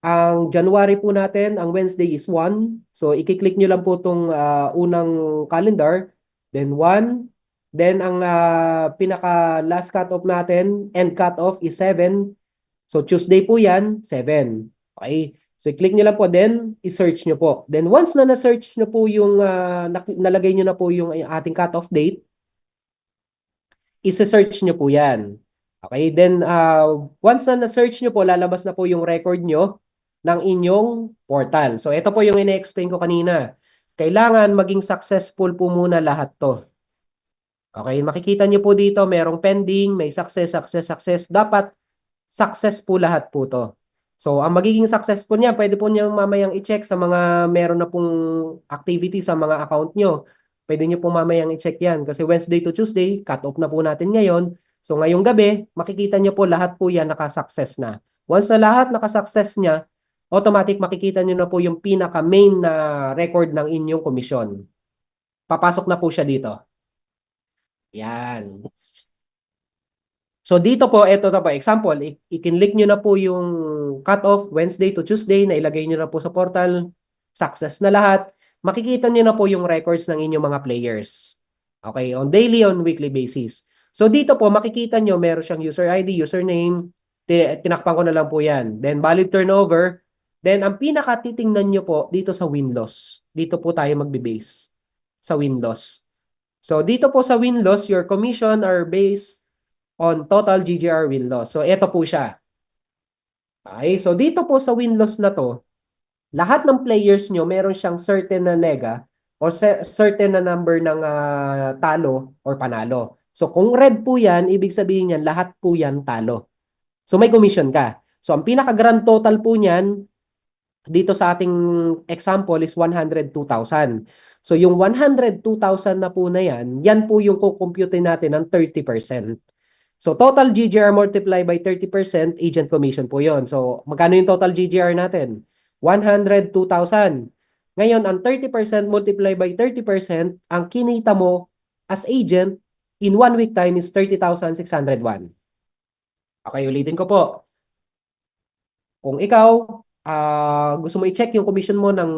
Ang January po natin, ang Wednesday is 1. So, i-click nyo lang po itong unang calendar. Then 1. Then, ang pinaka last cut-off natin, end cut-off is 7. So, Tuesday po yan, 7. Okay. So, i-click nyo lang po. Then, i-search nyo po. Then, once na na-search nyo po yung, nalagay nyo na po yung ating cut-off date, i-search nyo po yan. Okay, then once na na-search nyo po, lalabas na po yung record nyo ng inyong portal. So ito po yung ine-explain ko kanina. Kailangan maging successful po muna lahat to. Okay, makikita nyo po dito, merong pending, may success, success, success. Dapat successful lahat po to. So, ang magiging successful niya, pwede po niyo mamayang i-check sa mga meron na pong activity sa mga account nyo. Pwede niyo po mamayang i-check yan. Kasi Wednesday to Tuesday, cut off na po natin ngayon. So, ngayong gabi, makikita niyo po lahat po yan nakasuccess na. Once na lahat nakasuccess niya, automatic makikita niyo na po yung pinaka-main na record ng inyong komisyon. Papasok na po siya dito. Yan. So dito po, ito na po, example, i-click nyo na po yung cut-off Wednesday to Tuesday na ilagay nyo na po sa portal. Success na lahat. Makikita nyo na po yung records ng inyong mga players. Okay, on daily, on weekly basis. So dito po, makikita nyo, meron siyang user ID, username. Tinakpan ko na lang po yan. Then valid turnover. Then ang pinaka-titingnan nyo po dito sa win-loss. Dito po tayo magbe-base sa win-loss. So dito po sa win-loss, your commission are based on total GGR win-loss. So, ito po siya. Okay, so dito po sa win-loss na to, lahat ng players nyo, meron siyang certain na nega o certain na number ng talo or panalo. So, kung red po yan, ibig sabihin yan, lahat po yan talo. So, may commission ka. So, ang pinaka-grand total po niyan, dito sa ating example is 102,000. So, yung 102,000 na po na yan, yan po yung kukumputin natin ng 30%. So, total GGR multiply by 30%, agent commission po yon. So, magkano yung total GGR natin? 102,000. Ngayon, ang 30% multiply by 30%, ang kinita mo as agent in 1 week time is 30,601. Okay, ulitin ko po. Kung ikaw, gusto mo i-check yung commission mo ng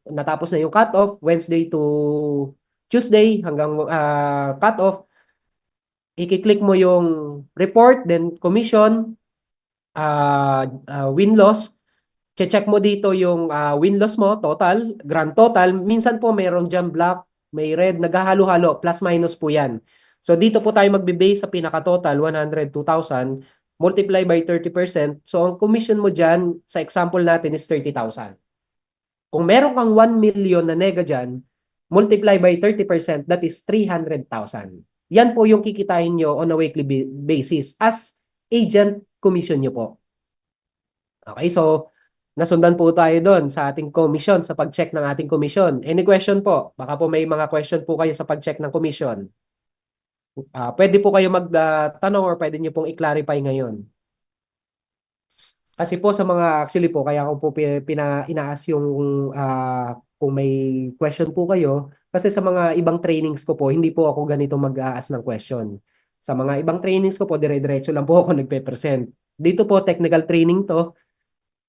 natapos na yung cut-off, Wednesday to Tuesday hanggang cut-off, i-click mo yung report, then commission, win-loss. Check mo dito yung win-loss mo, total, grand total. Minsan po mayroon dyan black, may red, naghahalo-halo, plus-minus po yan. So dito po tayo magbe-base sa pinaka-total, 102,000, multiply by 30%. So ang commission mo dyan, sa example natin is 30,000. Kung meron kang 1 million na nega dyan, multiply by 30%, that is 300,000. Yan po yung kikitain nyo on a weekly basis as agent commission nyo po. Okay, so nasundan po tayo doon sa ating commission, sa pag-check ng ating commission. Any question po? Baka po may mga question po kayo sa pag-check ng commission. Pwede po kayo magtanong or pwede nyo pong i-clarify ngayon. Kasi po sa mga, actually po, kaya ko po inaas yung kung may question po kayo. Kasi sa mga ibang trainings ko po, hindi po ako ganito mag-aas ng question. Sa mga ibang trainings ko po, dire-diretso lang po ako nagpe-present. Dito po, technical training to.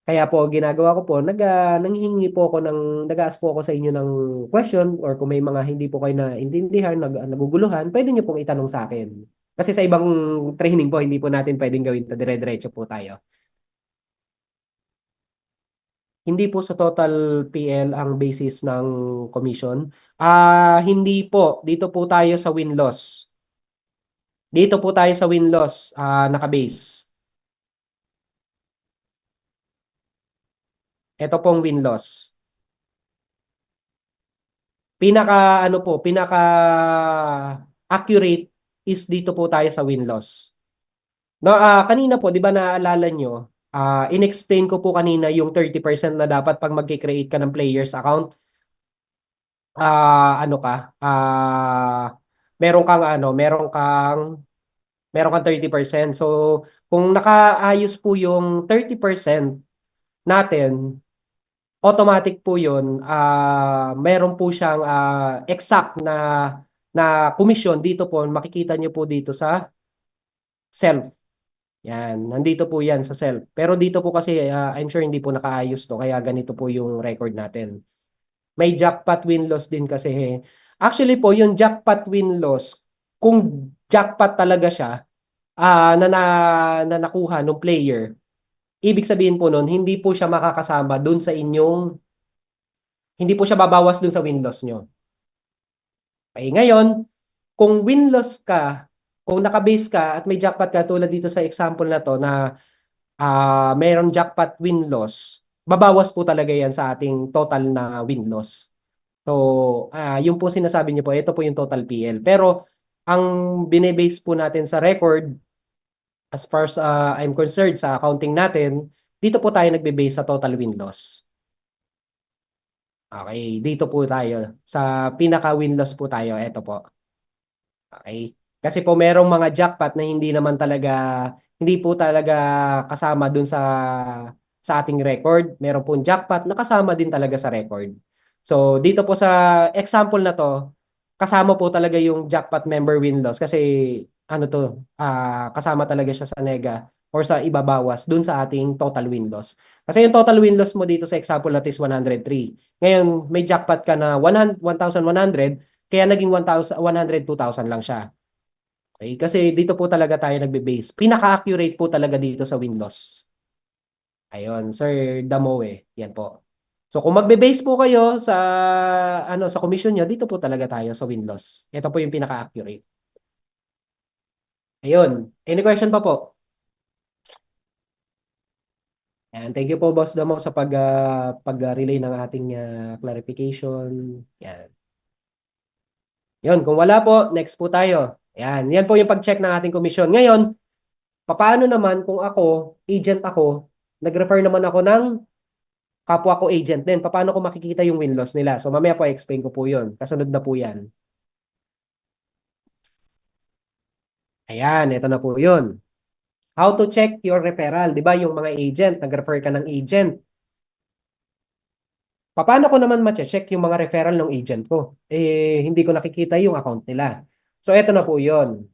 Kaya po, ginagawa ko po, nanghihingi po ako nag-ask po ako sa inyo ng question or kung may mga hindi po kayo naintindihan, naguguluhan, pwede nyo pong itanong sa akin. Kasi sa ibang training po, hindi po natin pwedeng gawin to, dire-diretso po tayo. Hindi po sa total PL ang basis ng commission. Hindi po. Dito po tayo sa win-loss. Dito po tayo sa win-loss, naka-base. Ito pong win-loss. Pinaka accurate is dito po tayo sa win-loss. No, kanina po, 'di ba naalala nyo, in-explain ko po kanina yung 30% na dapat pag magki-create ka ng players account, ano ka, meron kang 30%. So, kung nakaayos po yung 30% natin, automatic po yun, meron po siyang exact na commission dito po, makikita nyo po dito sa self. Yan, nandito po yan sa self. Pero dito po kasi, I'm sure hindi po nakaayos to, kaya ganito po yung record natin. May jackpot win-loss din kasi. Actually po, yung jackpot win-loss, kung jackpot talaga siya, na nakuha ng player, ibig sabihin po nun, hindi po siya makakasama dun sa inyong, hindi po siya babawas dun sa win-loss nyo. Okay, ngayon, kung win-loss ka, kung nakabase ka at may jackpot ka tulad dito sa example na to na mayroong jackpot win-loss, babawas po talaga yan sa ating total na win-loss. So, yung po sinasabi niyo po, ito po yung total PL. Pero, ang binebase po natin sa record, as far as I'm concerned sa accounting natin, dito po tayo nagbe-base sa total win-loss. Okay, dito po tayo. Sa pinaka-win-loss po tayo, ito po. Okay? Kasi po merong mga jackpot na hindi po talaga kasama dun sa ating record. Meron pong jackpot na kasama din talaga sa record. So, dito po sa example na to, kasama po talaga yung jackpot member win-loss kasi ano to, kasama talaga siya sa nega or sa ibabawas dun sa ating total win-loss. Kasi yung total win-loss mo dito sa example natin is 103. Ngayon, may jackpot ka na 1,100, kaya naging 1,000, 102,000 lang siya. Okay? Kasi dito po talaga tayo nagbe-base. Pinaka-accurate po talaga dito sa win-loss. Ayun, Sir Damoe. Yan po. So kung magbe-base po kayo sa commission nyo, dito po talaga tayo sa win-loss. Ito po yung pinaka-accurate. Ayun. Any question pa po? Yan. Thank you po, Boss Damo, sa pag-relay ng ating clarification. Yan. Yun, kung wala po, next po tayo. Yan. Yan po yung pag-check ng ating commission. Ngayon, paano naman kung ako, agent ako, nag-refer naman ako ng kapwa ko agent din. Paano ko makikita yung win-loss nila? So mamaya po explain ko po yun. Kasunod na po yan. Ayan, ito na po yun. How to check your referral. Di ba yung mga agent, nag-refer ka ng agent. Paano ko naman ma-check yung mga referral ng agent ko? Hindi ko nakikita yung account nila. So ito na po yun.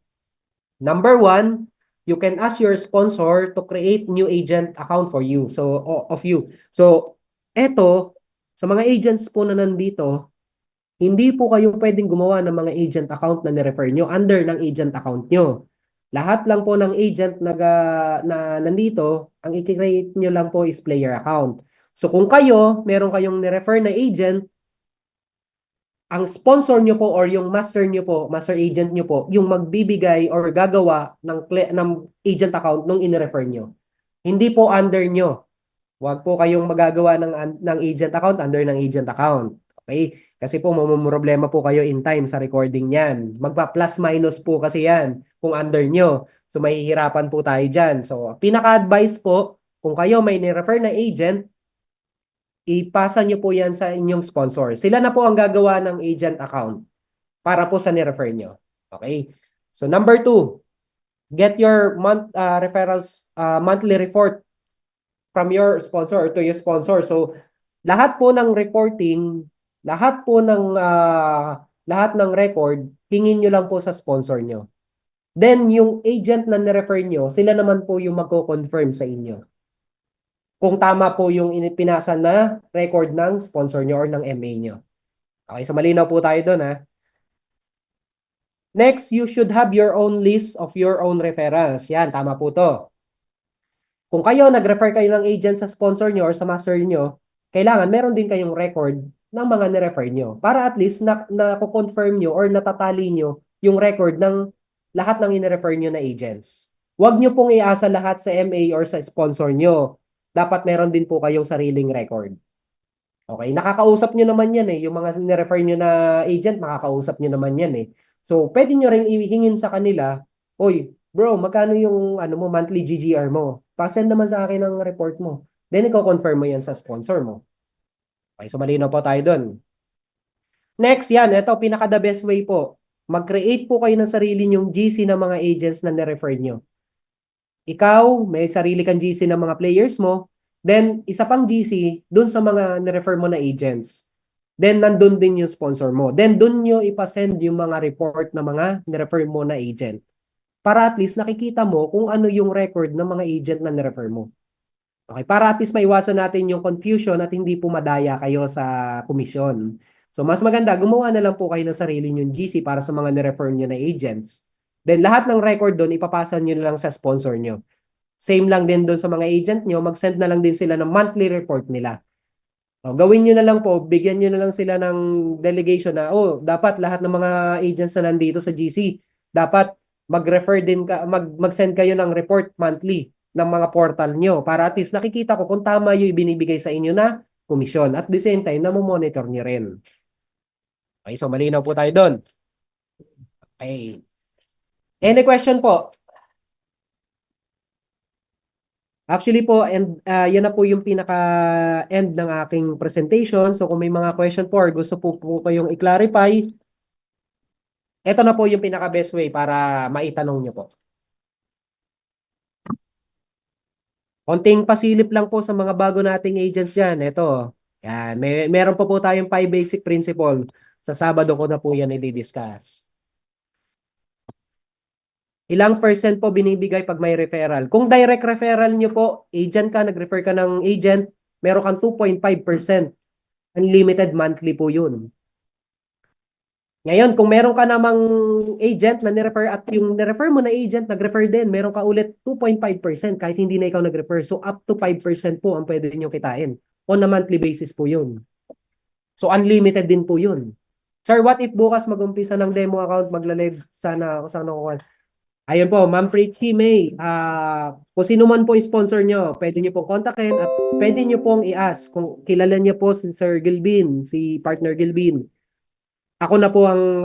Number one, you can ask your sponsor to create new agent account for you. So, of you. So, eto, sa mga agents po na nandito, hindi po kayo pwedeng gumawa ng mga agent account na nirefer nyo under ng agent account nyo. Lahat lang po ng agent na nandito, ang i-create nyo lang po is player account. So, kung meron kayong nirefer na agent, ang sponsor nyo po or yung master nyo po, master agent nyo po, yung magbibigay or gagawa ng agent account nung in-refer nyo. Hindi po under nyo. Huwag po kayong magagawa ng agent account under ng agent account. Okay? Kasi po problema po kayo in time sa recording niyan. Magpa-plus minus po kasi yan kung under nyo. So mahihirapan po tayo dyan. So pinaka-advice po, kung kayo may ni-refer na agent, ipasa nyo po yan sa inyong sponsor. Sila na po ang gagawa ng agent account para po sa ni-refer nyo. Okay? So number 2, get your referrals monthly report from your sponsor or to your sponsor. So lahat po ng reporting, lahat ng record, hingin nyo lang po sa sponsor nyo. Then yung agent na ni-refer nyo, sila naman po yung magko-confirm sa inyo kung tama po yung pinasa na record ng sponsor nyo or ng MA nyo. Okay, so malinaw po tayo doon ha. Next, you should have your own list of your own referrals. Yan, tama po to. Kung nag-refer kayo ng agent sa sponsor nyo or sa master nyo, kailangan meron din kayong record ng mga ni-refer nyo para at least na-confirm nyo or natatali nyo yung record ng lahat ng in-refer nyo na agents. Huwag nyo pong iasa lahat sa MA or sa sponsor nyo. Dapat meron din po kayong sariling record. Okay, nakakausap nyo naman yan eh. Yung mga ni-refer nyo na agent, makakausap nyo naman yan eh. So, pwede nyo rin ihingin sa kanila, oy, bro, magkano yung monthly GGR mo? Pa-send naman sa akin ang report mo. Then, i-confirm mo yan sa sponsor mo. Okay, so malinaw po tayo dun. Next, yan. Ito, pinaka-the best way po. Mag-create po kayo ng sarili nyong GC ng mga agents na ni-refer nyo. Ikaw, may sarili kang GC ng mga players mo. Then, isa pang GC dun sa mga ni-refer mo na agents. Then, nandun din yung sponsor mo. Then, dun nyo ipasend yung mga report ng mga ni-refer mo na agent. para at least nakikita mo kung ano yung record ng mga agent na nirefer mo. Okay, para at least maiwasan natin yung confusion at hindi pumadaya kayo sa komisyon. So mas maganda, gumawa na lang po kayo ng sarili nyong GC para sa mga nirefer nyo na agents. Then lahat ng record doon, ipapasa nyo na lang sa sponsor nyo. Same lang din doon sa mga agent nyo, mag-send na lang din sila ng monthly report nila. O, gawin nyo na lang po, bigyan nyo na lang sila ng delegation na, oh, dapat lahat ng mga agents na nandito sa GC, dapat mag-refer din ka, mag-send kayo ng report monthly ng mga portal nyo para at least nakikita ko kung tama yung ibinibigay sa inyo na komisyon. At the same time, monitor nyo rin. Okay, so malinaw po tayo doon. Okay. Any question po? Actually po, and yan na po yung pinaka-end ng aking presentation. So kung may mga question po or gusto po kayong i-clarify, ito na po yung pinaka-best way para maitanong nyo po. Konting pasilip lang po sa mga bago nating agents dyan. Ito, yan, meron pa po tayong 5 basic principle. Sa Sabado ko na po yan i-discuss. Ilang percent po binibigay pag may referral? Kung direct referral nyo po, agent ka, nag-refer ka ng agent, meron kang 2.5%. Unlimited monthly po yun. Ngayon, kung meron ka namang agent na nirefer at yung nirefer mo na agent, nag-refer din, meron ka ulit 2.5% kahit hindi na ikaw nag-refer. So, up to 5% po ang pwede nyo kitain. On a monthly basis po yun. So, unlimited din po yun. Sir, what if bukas mag-umpisa ng demo account, magla-live sana ako sa ano. Ayun po, Ma'am Pretty May, kung sino man po yung sponsor nyo, pwede nyo pong kontakin at pwede nyo pong i-ask kung kilala niya po si Sir Gilbin, si partner Gilbin. Ako na po ang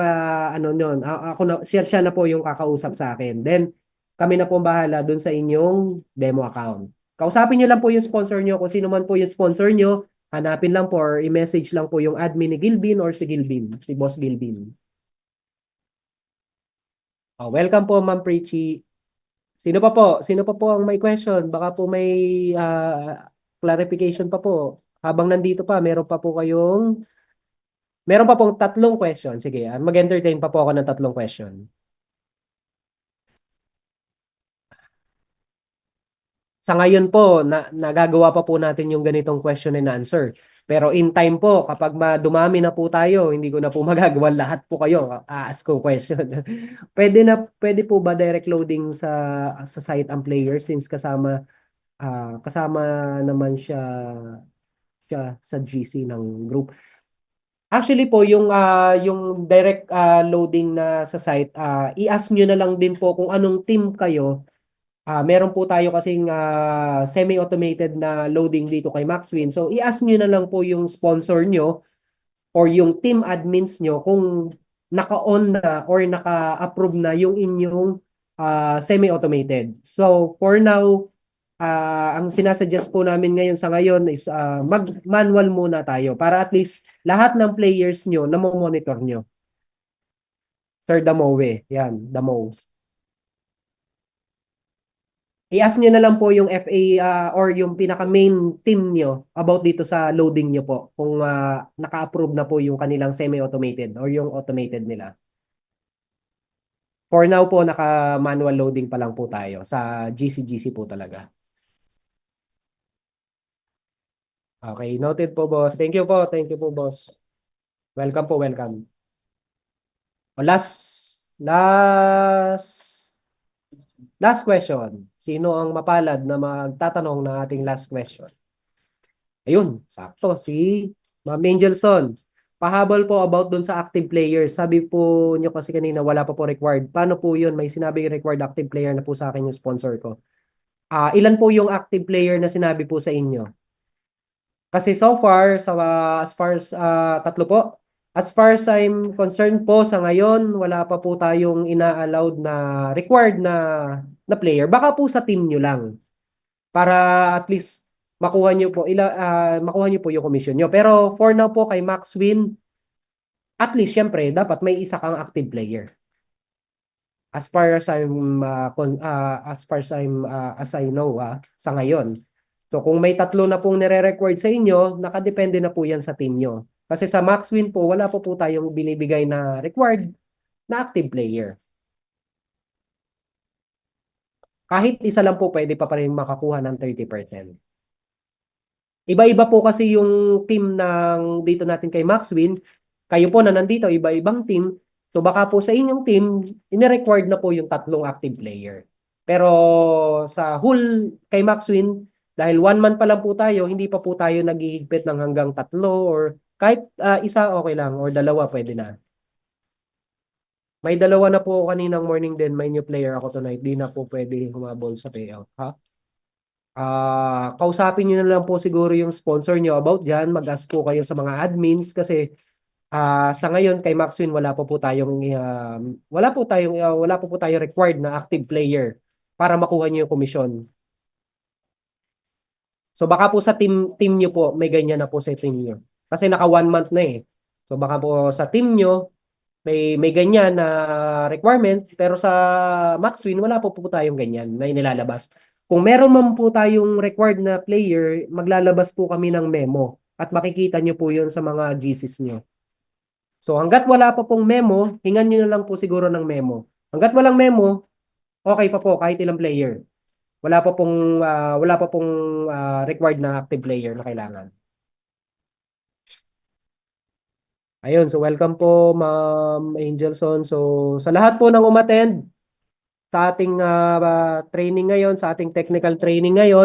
ano nyon, ako na siya na po yung kakausap sa akin. Then kami na po ang bahala doon sa inyong demo account. Kausapin niyo lang po yung sponsor niyo kung sino man po yung sponsor niyo, hanapin lang po or i-message lang po yung admin ni Gilbin or si Gilbin, si Boss Gilbin. Oh, welcome po Ma'am Preachy. Sino pa po? Sino pa po ang may question? Baka po may clarification pa po. Habang nandito pa, meron pa pong tatlong question. Sige, mag-entertain pa po ako ng tatlong question. Sa ngayon po, nagagawa pa po natin yung ganitong question and answer. Pero in time po, kapag dumami na po tayo, hindi ko na po magagawa lahat po kayo. Ask ko question. Pwede po ba direct loading sa site ang player since kasama naman siya sa GC ng group. Actually po yung direct loading na sa site, i-ask niyo na lang din po kung anong team kayo. Meron po tayo kasing semi-automated na loading dito kay Maxwin. So, i-ask nyo na lang po yung sponsor nyo or yung team admins nyo kung naka-on na or naka-approve na yung inyong semi-automated. So, for now, ang sinasuggest po namin ngayon sa ngayon is mag-manual muna tayo para at least lahat ng players nyo na monitor nyo. Sir Damowe, yan, Damo. I-ask nyo na lang po yung FA or yung pinaka-main team nyo about dito sa loading nyo po kung naka-approve na po yung kanilang semi-automated or yung automated nila. For now po, naka-manual loading pa lang po tayo sa GC po talaga. Okay, noted po boss. Thank you po, boss. Welcome po, welcome. Last question. Sino ang mapalad na magtatanong ng ating last question? Ayun, sakto si Ma'am Angelson. Pahabol po about dun sa active players. Sabi po nyo kasi kanina wala pa po required. Paano po yun? May sinabing required active player na po sa akin yung sponsor ko. Ilan po yung active player na sinabi po sa inyo? Kasi so far, as far as tatlo po, as far as I'm concerned po sa ngayon, wala pa po tayong ina-allowed na required na player. Baka po sa team nyo lang para at least makuha niyo po yung commission niyo. Pero for now po kay Maxwin, at least syempre dapat may isa kang active player. As far as as I know sa ngayon. So kung may tatlo na pong nire-record sa inyo, nakadepende na po yan sa team nyo. Kasi sa Maxwin po, wala po tayong binibigay na required na active player. Kahit isa lang po pwede pa rin makakuha ng 30%. Iba-iba po kasi yung team ng dito natin kay Maxwin. Kayo po na nandito, iba-ibang team. So baka po sa inyong team, ine-required na po yung 3 active player. Pero sa whole kay Maxwin, dahil 1 month pa lang po tayo, hindi pa po tayo naghihigpit ng hanggang 3 or kahit isa okay lang or 2 pwede na. May 2 na po kaninang morning din, may new player ako tonight. Di na po pwede humabol sa payout. Ha? Kausapin nyo na lang po siguro yung sponsor nyo about dyan. Mag-ask po kayo sa mga admins kasi sa ngayon kay Maxwin wala po po tayong required na active player para makuha nyo yung komisyon. So baka po sa team nyo po may ganyan na po sa team nyo. Kasi naka 1 month na eh. So baka po sa team nyo may ganyan na requirement pero sa Maxwin wala po po tayong ganyan na inilalabas. Kung meron man po tayong required na player, maglalabas po kami ng memo at makikita nyo po yun sa mga GCs nyo. So hanggat wala pa pong memo, hingan nyo na lang po siguro ng memo. Hanggat walang memo, okay pa po kahit ilang player. Wala pa pong required na active player na kailangan. Ayun, so welcome po Ma'am Angelson. So sa lahat po ng umattend sa ating training ngayon, sa ating technical training ngayon,